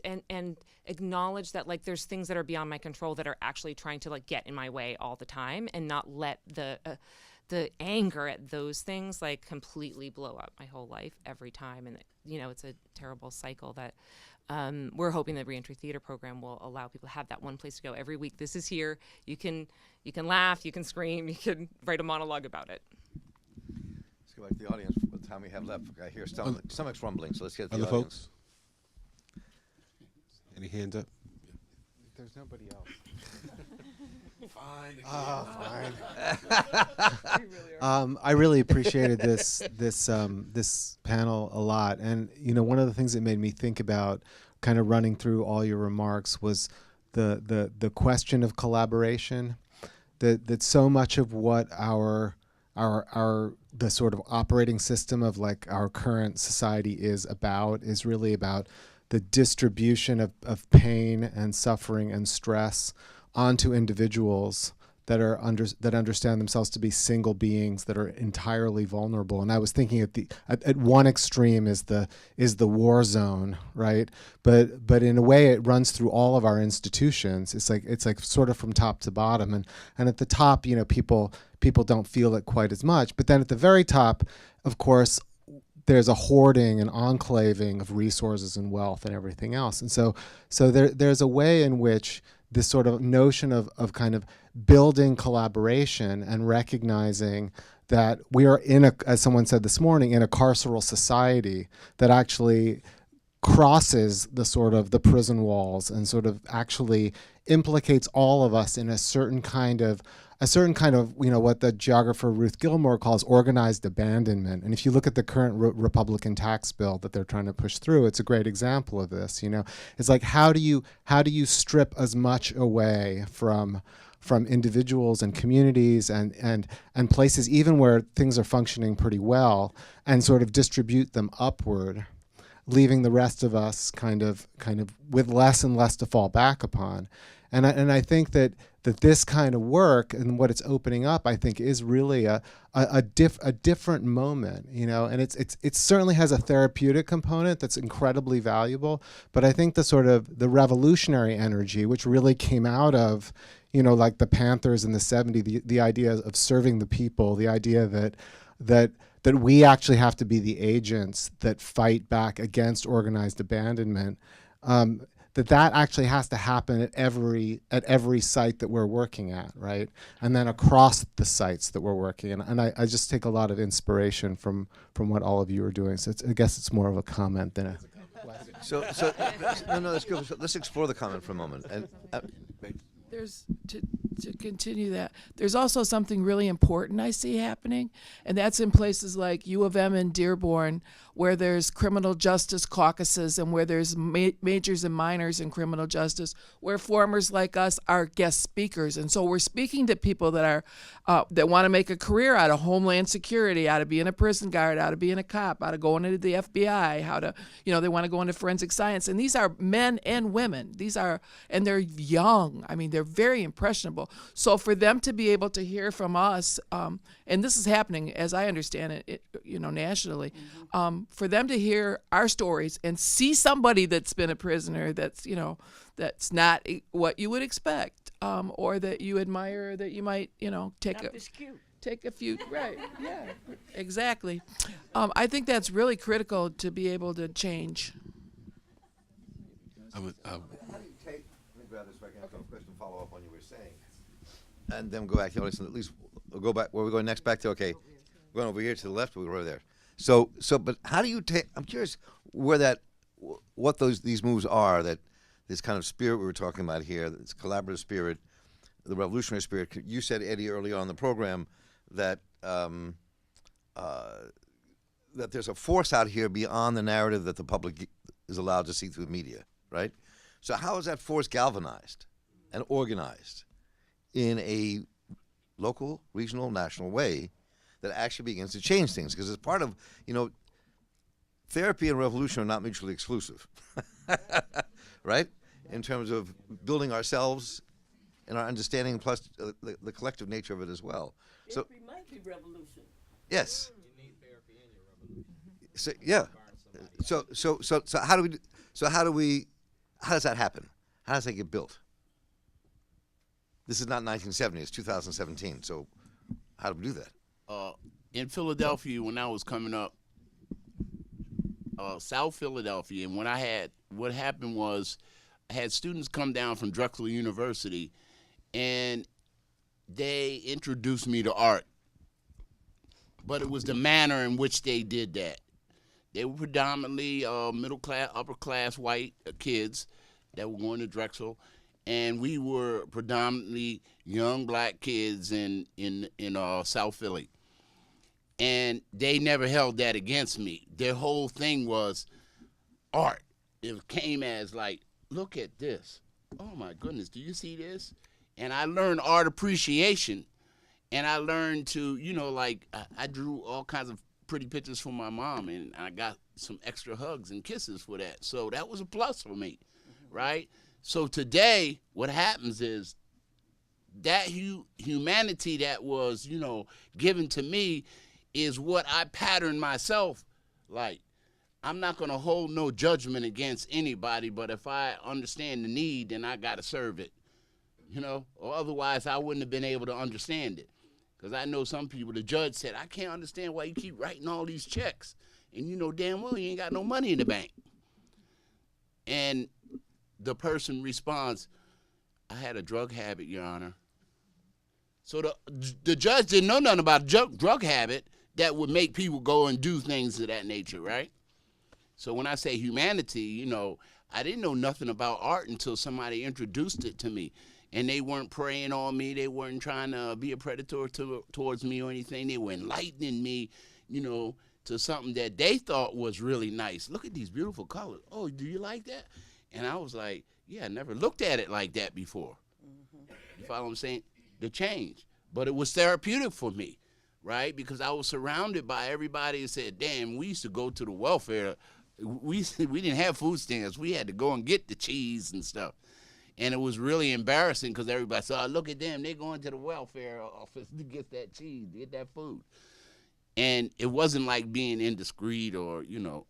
and acknowledge that like there's things that are beyond my control that are actually trying to like get in my way all the time, and not let the anger at those things like completely blow up my whole life every time. And it's a terrible cycle that we're hoping the reentry theater program will allow people to have that one place to go every week. This is here. You can laugh, you can scream, you can write a monologue about it. Let's go back to the audience for the time we have left. I hear stomachs rumbling, so let's get to the Other audience. folks? Any hands up? There's nobody else. Fine. Fine. I really appreciated this panel a lot, and one of the things that made me think about, kind of running through all your remarks, was the question of collaboration. That so much of what the sort of operating system of like our current society is really about the distribution of pain and suffering and stress onto individuals that understand themselves to be single beings that are entirely vulnerable. And I was thinking at one extreme is the war zone, right? But in a way it runs through all of our institutions. It's like sort of from top to bottom. And at the top, people don't feel it quite as much. But then at the very top, of course, there's a hoarding and enclaving of resources and wealth and everything else. And so there's a way in which this sort of notion of kind of building collaboration and recognizing that we are as someone said this morning, in a carceral society that actually crosses the sort of the prison walls and sort of actually implicates all of us in a certain kind of a certain kind of, what the geographer Ruth Gilmore calls organized abandonment. And if you look at the current Republican tax bill that they're trying to push through, it's a great example of this. It's like, how do you strip as much away from individuals and communities and places even where things are functioning pretty well, and sort of distribute them upward, leaving the rest of us kind of with less and less to fall back upon. And I think that this kind of work and what it's opening up, I think, is really a different moment, and it certainly has a therapeutic component that's incredibly valuable. But I think the revolutionary energy, which really came out of, like the Panthers in the 70s, the idea of serving the people, the idea that we actually have to be the agents that fight back against organized abandonment, that actually has to happen at every site that we're working at, right? And then across the sites that we're working in. And I just take a lot of inspiration from what all of you are doing. So I guess it's more of a comment than a So no, that's good. So let's explore the comment for a moment. And There's to continue that. There's also something really important I see happening, and that's in places like U of M in Dearborn, where there's criminal justice caucuses and where there's majors and minors in criminal justice, where formers like us are guest speakers, and so we're speaking to people that are that want to make a career out of Homeland Security, out of being a prison guard, out of being a cop, out of going into the FBI, how to, they want to go into forensic science, and these are men and women. And they're young. I mean, they're very impressionable. So for them to be able to hear from us, and this is happening, as I understand it, nationally, for them to hear our stories and see somebody that's been a prisoner that's not what you would expect, or that you admire, that you might, take a few, right, yeah, exactly. I think that's really critical to be able to change. How do you take, let me grab this back and question, follow up on you were saying, and then go back to the audience, and at least we'll go back, where we're going next, back to, okay, we're going over here to the left, we'll go over there. So, but how do you take, I'm curious where what these moves are, that this kind of spirit we were talking about here, this collaborative spirit, the revolutionary spirit. You said, Eddie, earlier on in the program that that there's a force out here beyond the narrative that the public is allowed to see through the media, right? So how is that force galvanized and organized in a local, regional, national way that actually begins to change things? Because it's part of, therapy and revolution are not mutually exclusive, right? In terms of building ourselves and our understanding, plus the collective nature of it as well. Therapy might be revolution. Yes. You need therapy in your revolution. So yeah. So how does that happen? How does that get built? This is not 1970, it's 2017. So how do we do that? In Philadelphia, when I was coming up, South Philadelphia, and what happened was I had students come down from Drexel University, and they introduced me to art. But it was the manner in which they did that. They were predominantly middle class, upper class white kids that were going to Drexel, and we were predominantly young black kids in South Philly. And they never held that against me. Their whole thing was art. It came as like, look at this. Oh my goodness, do you see this? And I learned art appreciation. And I learned to, I drew all kinds of pretty pictures for my mom, and I got some extra hugs and kisses for that. So that was a plus for me, right? So today, what happens is that humanity that was, given to me is what I pattern myself like. I'm not going to hold no judgment against anybody, but if I understand the need, then I got to serve it, or otherwise I wouldn't have been able to understand it. Because I know some people, the judge said, I can't understand why you keep writing all these checks. And you know damn well you ain't got no money in the bank. And the person responds, I had a drug habit, Your Honor. So the judge didn't know nothing about drug habit that would make people go and do things of that nature, right? So when I say humanity, I didn't know nothing about art until somebody introduced it to me. and they weren't preying on me. They weren't trying to be a predator towards me or anything. They were enlightening me, you know, to something that they thought was really nice. Look at these beautiful colors. Oh, do you like that? And I was like, yeah, I never looked at it like that before. You follow what I'm saying? The change. But it was therapeutic for me, right? Because I was surrounded by everybody that said, damn, we used to go to the welfare. We didn't have food stamps. We had to go and get the cheese and stuff. And it was really embarrassing because everybody said, oh, look at them. They're going to the welfare office to get that cheese, to get that food. And it wasn't like being indiscreet or, you know,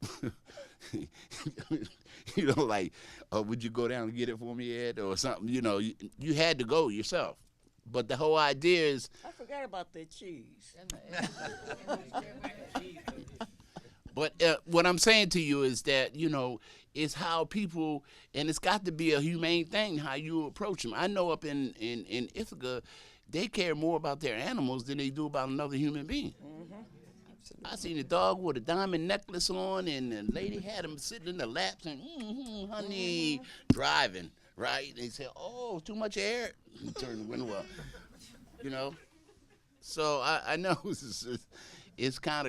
you know, like, would you go down and get it for me, Ed, or something? You know, you had to go yourself. But the whole idea is... I forgot about the cheese. But what I'm saying to you is that, you know, it's how people, and it's got to be a humane thing, how you approach them. I know up in Ithaca, they care more about their animals than they do about another human being. I seen a dog with a diamond necklace on, and the lady had him sitting in the laps and, honey, driving, right? And they said, oh, too much air. He turned the window up, you know? So I know it's kind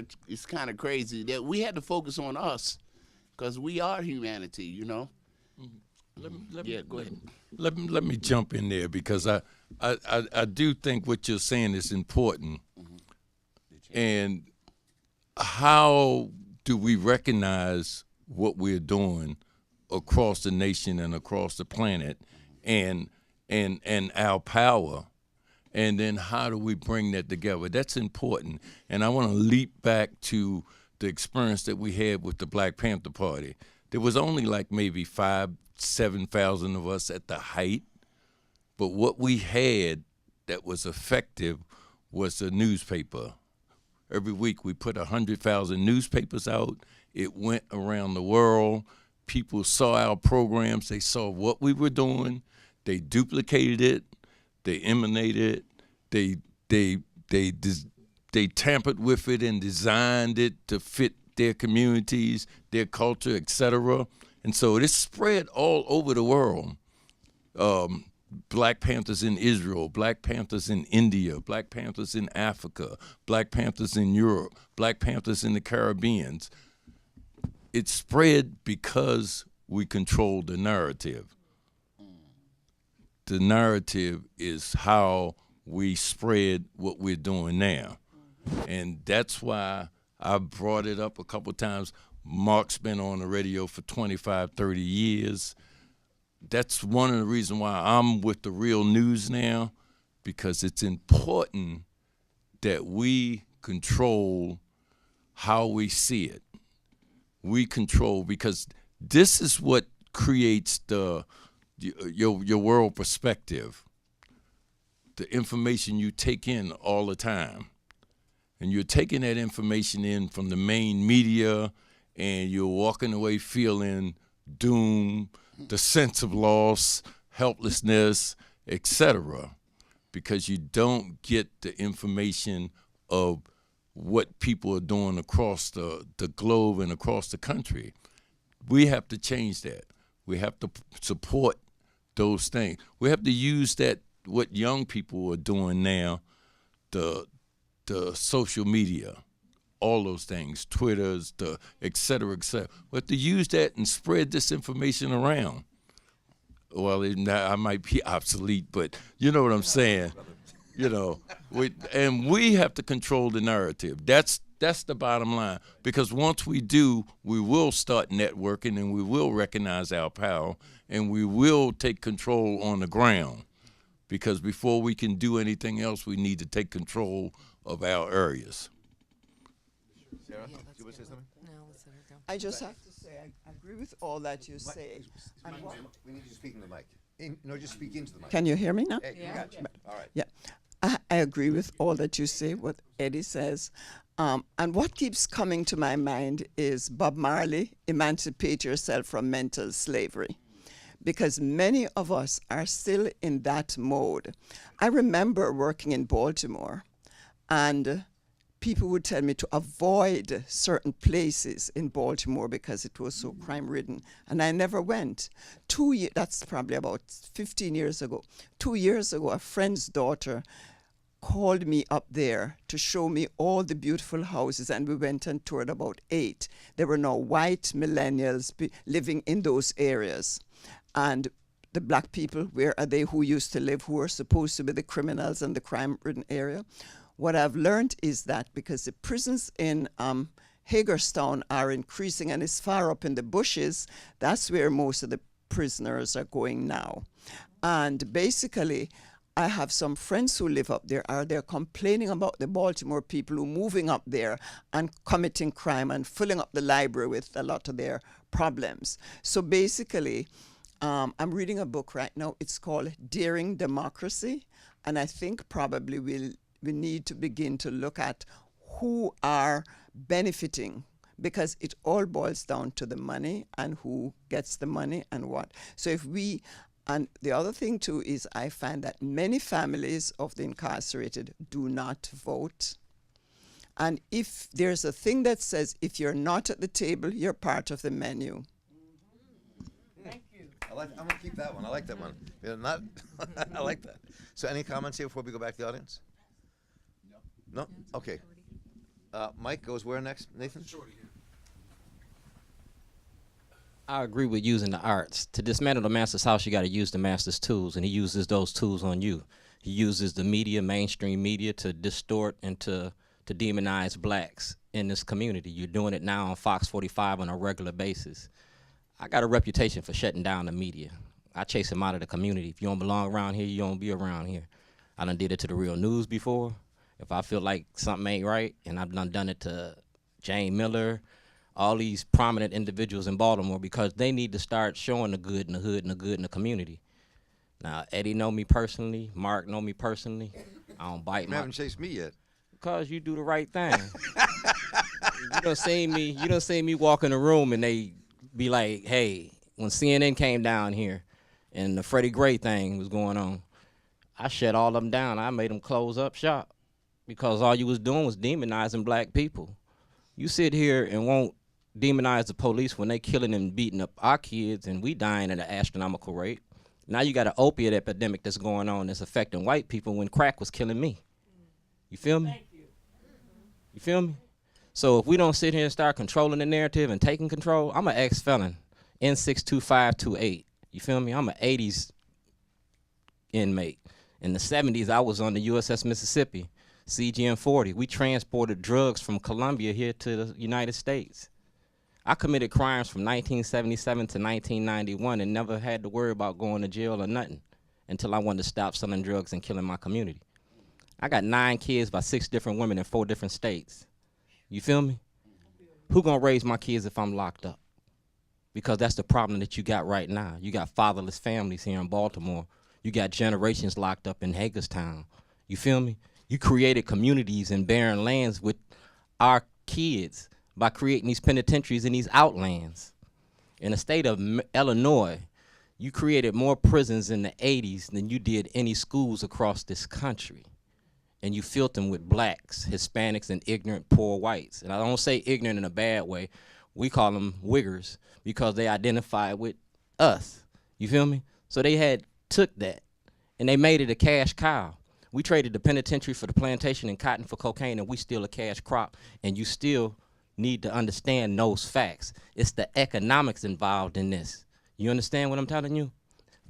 of crazy that we had to focus on us because we are humanity, you know? Go ahead. Let me jump in there because I do think what you're saying is important. And how do we recognize what we're doing across the nation and across the planet and our power? And then how do we bring that together? That's important. And I want to leap back to the experience that we had with the Black Panther Party. There was only like maybe 7,000 of us at the height. But what we had that was effective was a newspaper. Every week we put 100,000 newspapers out. It went around the world. People saw our programs. They saw what we were doing. They duplicated it. They emanated it. They tampered with it and designed it to fit their communities, their culture, etc. And so it is spread all over the world. Black Panthers in Israel, Black Panthers in India, Black Panthers in Africa, Black Panthers in Europe, Black Panthers in the Caribbean. It spread because we controlled the narrative. The narrative is how we spread what we're doing now. And that's why I brought it up a couple times. Marc's been on the radio for 25, 30 years. That's one of the reasons why I'm with the Real News now, because it's important that we control how we see it. We control, because this is what creates your world perspective, the information you take in all the time. And you're taking that information in from the main media, and you're walking away feeling doom, the sense of loss, helplessness, etc., because you don't get the information of what people are doing across the globe and across the country. We have to change that. We have to support those things. We have to use that, what young people are doing now, the social media, all those things, Twitters, the et cetera, et cetera. We have to use that and spread this information around. Well, I might be obsolete, but you know what I'm saying. You know, we have to control the narrative. That's the bottom line. Because once we do, we will start networking, and we will recognize our power, and we will take control on the ground. Because before we can do anything else, we need to take control of our areas. Sarah, do you want to say something? No, let's let her go. I just have to say I agree with all that you say. We need you to speak in the mic. Just speak into the mic. Can you hear me now? Yeah. All right. Yeah. I agree with all that you say, what Eddie says. And what keeps coming to my mind is Bob Marley, Emancipate Yourself from Mental Slavery. Because many of us are still in that mode. I remember working in Baltimore, and people would tell me to avoid certain places in Baltimore because it was so crime-ridden, and I never went. That's probably about 15 years ago. 2 years ago, a friend's daughter called me up there to show me all the beautiful houses, and we went and toured about 8. There were now white millennials living in those areas. And the black people, where are they who used to live, who are supposed to be the criminals in the crime-ridden area? What I've learned is that because the prisons in Hagerstown are increasing and it's far up in the bushes, that's where most of the prisoners are going now. And basically, I have some friends who live up there. They're complaining about the Baltimore people who are moving up there and committing crime and filling up the library with a lot of their problems. So basically, I'm reading a book right now. It's called Daring Democracy. And I think probably we need to begin to look at who are benefiting, because it all boils down to the money and who gets the money and what. So and the other thing too is I find that many families of the incarcerated do not vote. And if there's a thing that says if you're not at the table, you're part of the menu. Thank you. I'm going to keep that one. I like that one. I like that. So any comments here before we go back to the audience? No? Okay. Mike goes where next? Nathan? I agree with using the arts. To dismantle the master's house, you got to use the master's tools, and he uses those tools on you. He uses the media, mainstream media, to distort and to demonize blacks in this community. You're doing it now on Fox 45 on a regular basis. I got a reputation for shutting down the media. I chase them out of the community. If you don't belong around here, you don't be around here. I done did it to the Real News before. If I feel like something ain't right, and I've done it to Jane Miller, all these prominent individuals in Baltimore, because they need to start showing the good in the hood and the good in the community. Now, Eddie know me personally. Marc know me personally. I don't bite You haven't chased me yet. Because you do the right thing. You done seen me walk in the room and they be like, hey, when CNN came down here and the Freddie Gray thing was going on, I shut all of them down. I made them close up shop because all you was doing was demonizing black people. You sit here and won't demonize the police when they killing and beating up our kids and we dying at an astronomical rate. Now you got an opiate epidemic that's going on that's affecting white people when crack was killing me. You feel me? You feel me? So if we don't sit here and start controlling the narrative and taking control, I'm an ex-felon, N62528. You feel me? I'm an 80s inmate. In the 70s, I was on the USS Mississippi, CGM 40. We transported drugs from Colombia here to the United States. I committed crimes from 1977 to 1991 and never had to worry about going to jail or nothing until I wanted to stop selling drugs and killing my community. I got 9 kids by 6 different women in 4 different states. You feel me? Who gonna raise my kids if I'm locked up? Because that's the problem that you got right now. You got fatherless families here in Baltimore. You got generations locked up in Hagerstown. You feel me? You created communities in barren lands with our kids by creating these penitentiaries in these outlands. In the state of Illinois, you created more prisons in the 80s than you did any schools across this country. And you filled them with blacks, Hispanics, and ignorant poor whites. And I don't say ignorant in a bad way. We call them wiggers because they identify with us. You feel me? So they took that and they made it a cash cow. We traded the penitentiary for the plantation and cotton for cocaine, and we still a cash crop. And you still need to understand those facts. It's the economics involved in this. You understand what I'm telling you?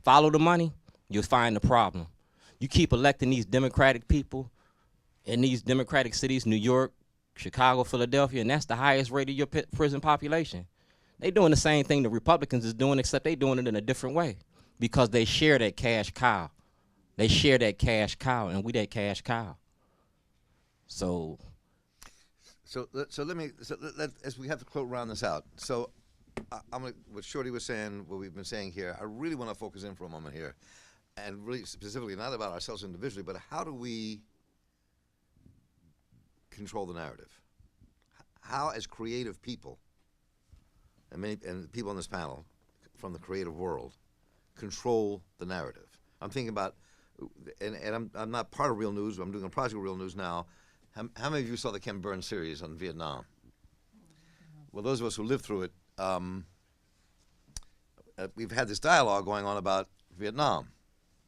Follow the money, you'll find the problem. You keep electing these Democratic people in these Democratic cities, New York, Chicago, Philadelphia, and that's the highest rate of your prison population. They doing the same thing the Republicans is doing, except they doing it in a different way because they share that cash cow. They share that cash cow, and we that cash cow. So as we have to round this out. So I'm gonna, what Shorty was saying, what we've been saying here, I really want to focus in for a moment here, and really specifically not about ourselves individually, but how do we control the narrative? How, as creative people, and people on this panel from the creative world, control the narrative? I'm thinking about, and I'm not part of Real News, but I'm doing a project with Real News now, How many of you saw the Ken Burns series on Vietnam? Well, those of us who lived through it, we've had this dialogue going on about Vietnam,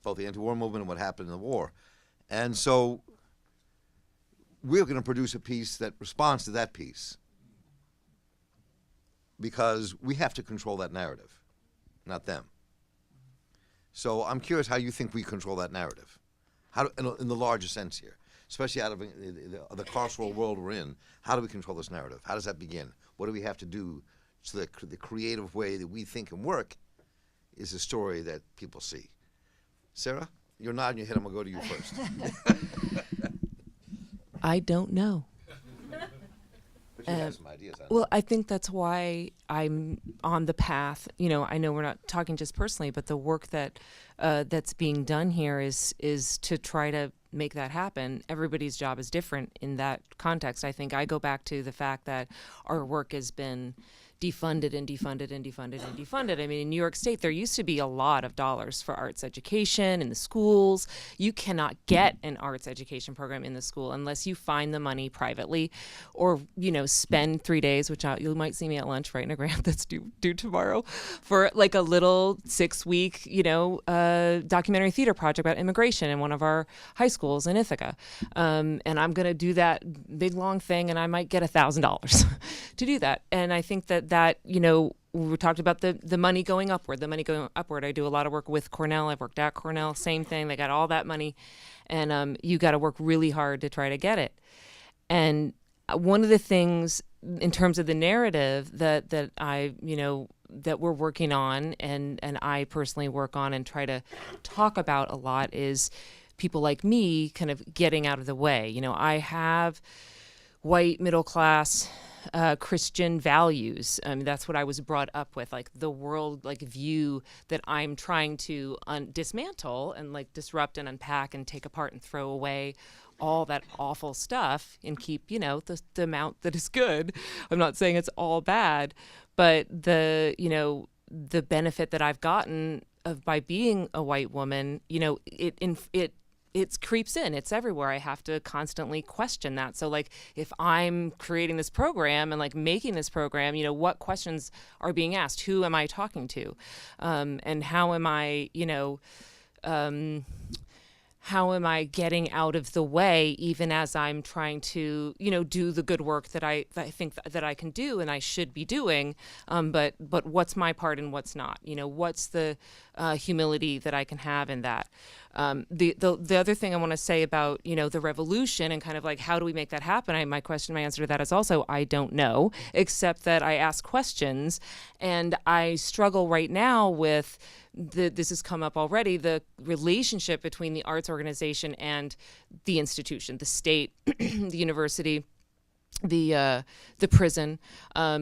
both the anti-war movement and what happened in the war. And so we're going to produce a piece that responds to that piece, because we have to control that narrative, not them. So I'm curious how you think we control that narrative, in the larger sense here, especially out of the carceral world we're in. How do we control this narrative? How does that begin? What do we have to do so that the creative way that we think and work is a story that people see? Sara, you're nodding your head. I'm going to go to you first. I don't know. But you have some ideas. Well, I think that's why I'm on the path. You know, I know we're not talking just personally, but the work that that's being done here is to try to make that happen. Everybody's job is different in that context. I think I go back to the fact that our work has been defunded and defunded and defunded and defunded. I mean, in New York State, there used to be a lot of dollars for arts education in the schools. You cannot get an arts education program in the school unless you find the money privately, or, you know, spend 3 days, which you might see me at lunch writing a grant that's due tomorrow, for like a little 6-week, you know, documentary theater project about immigration in one of our high schools in Ithaca. And I'm going to do that big, long thing, and I might get $1,000 to do that. And I think that, you know, we talked about the money going upward, I do a lot of work with Cornell. I've worked at Cornell, same thing. They got all that money, and you got to work really hard to try to get it. And one of the things in terms of the narrative that I, you know, that we're working on, and I personally work on and try to talk about a lot, is people like me kind of getting out of the way. You know, I have white middle class Christian values. That's what I was brought up with, like the world like view that I'm trying to dismantle and like disrupt and unpack and take apart and throw away all that awful stuff and keep, you know, the amount that is good. I'm not saying it's all bad, but the, you know, the benefit that I've gotten by being a white woman, you know, it creeps in. It's everywhere. I have to constantly question that. So like if I'm creating this program and like making this program, you know, what questions are being asked? Who am I talking to? And how am I, you know, how am I getting out of the way even as I'm trying to, you know, do the good work that I think that I can do and I should be doing, but what's my part and what's not? You know, what's the humility that I can have in that? The other thing I want to say about, you know, the revolution and kind of like how do we make that happen? My answer to that is also I don't know, except that I ask questions, and I struggle right now with this has come up already, the relationship between the arts organization and the institution, the state, the university, the prison,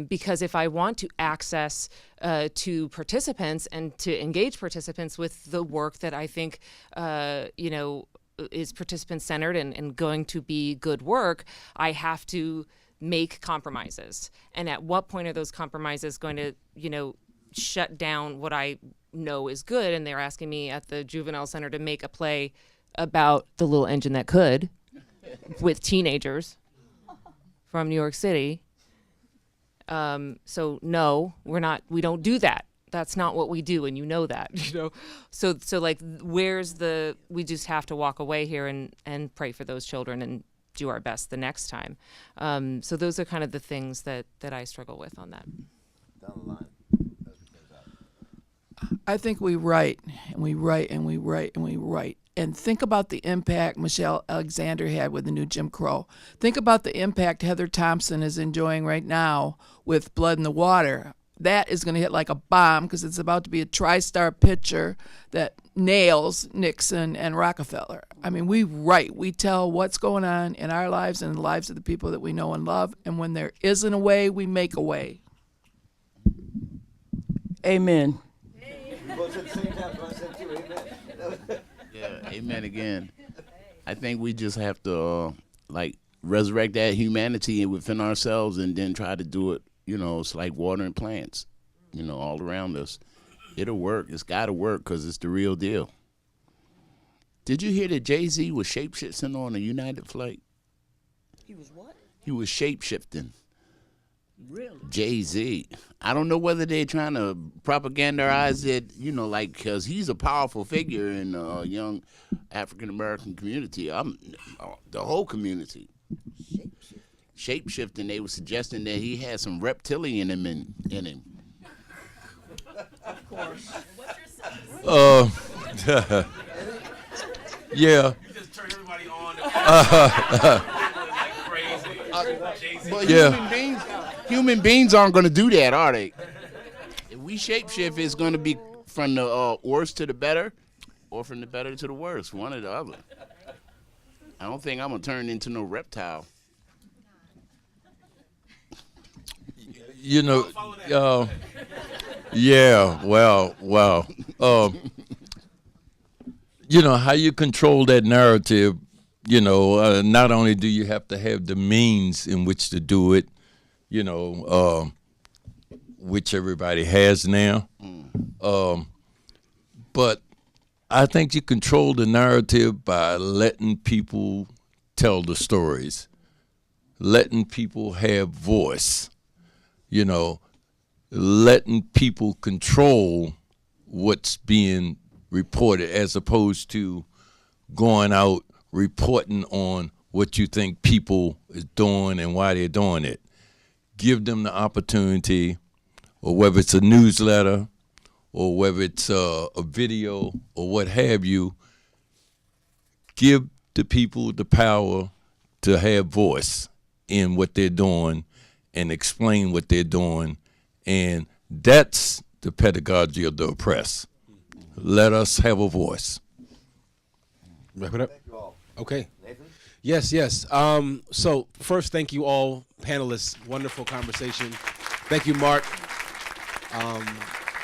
because if I want to access to participants and to engage participants with the work that I think, you know, is participant-centered and going to be good work, I have to make compromises. And at what point are those compromises going to, you know, shut down what I know is good? And they're asking me at the juvenile center to make a play about the little engine that could with teenagers from New York City. So no, we don't do that. That's not what we do, and you know that, you know. So like we just have to walk away here and pray for those children and do our best the next time. So those are kind of the things that I struggle with on that. Down the line. I think we write and we write and we write and we write. And think about the impact Michelle Alexander had with the new Jim Crow. Think about the impact Heather Thompson is enjoying right now with Blood in the Water. That is going to hit like a bomb because it's about to be a tri-star picture that nails Nixon and Rockefeller. I mean, we write. We tell what's going on in our lives and in the lives of the people that we know and love. And when there isn't a way, we make a way. Amen. Yeah, amen again. I think we just have to like resurrect that humanity within ourselves and then try to do it. You know, it's like watering plants, you know, all around us. It'll work. It's got to work because it's the real deal. Did you hear that Jay-Z was shapeshifting on a United flight? He was what? He was shape-shifting. Really? Jay-Z. I don't know whether they're trying to propagandize it, like, because he's a powerful figure in the young African-American community. The whole community. Shape-shifting. They were suggesting that he had some reptilian in him. Of course. Yeah. You just turn everybody on. But human beings aren't going to do that, are they? If we shapeshift, it's going to be from the worst to the better, or from the better to the worst, one or the other. I don't think I'm going to turn into no reptile. Yeah, well. How you control that narrative, not only do you have to have the means in which to do it, which everybody has now, but I think you control the narrative by letting people tell the stories, letting people have voice, letting people control what's being reported, as opposed to going out reporting on what you think people is doing and why they're doing it. Give them the opportunity, or whether it's a newsletter, or whether it's a video, or what have you, give the people the power to have voice in what they're doing and explain what they're doing. And that's the pedagogy of the oppressed. Let us have a voice. Wrap it up. Okay. Yes. So first, thank you all panelists. Wonderful conversation. Thank you, Marc,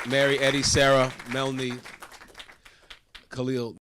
Mary, Eddie, Sara, Melnee, Khalil.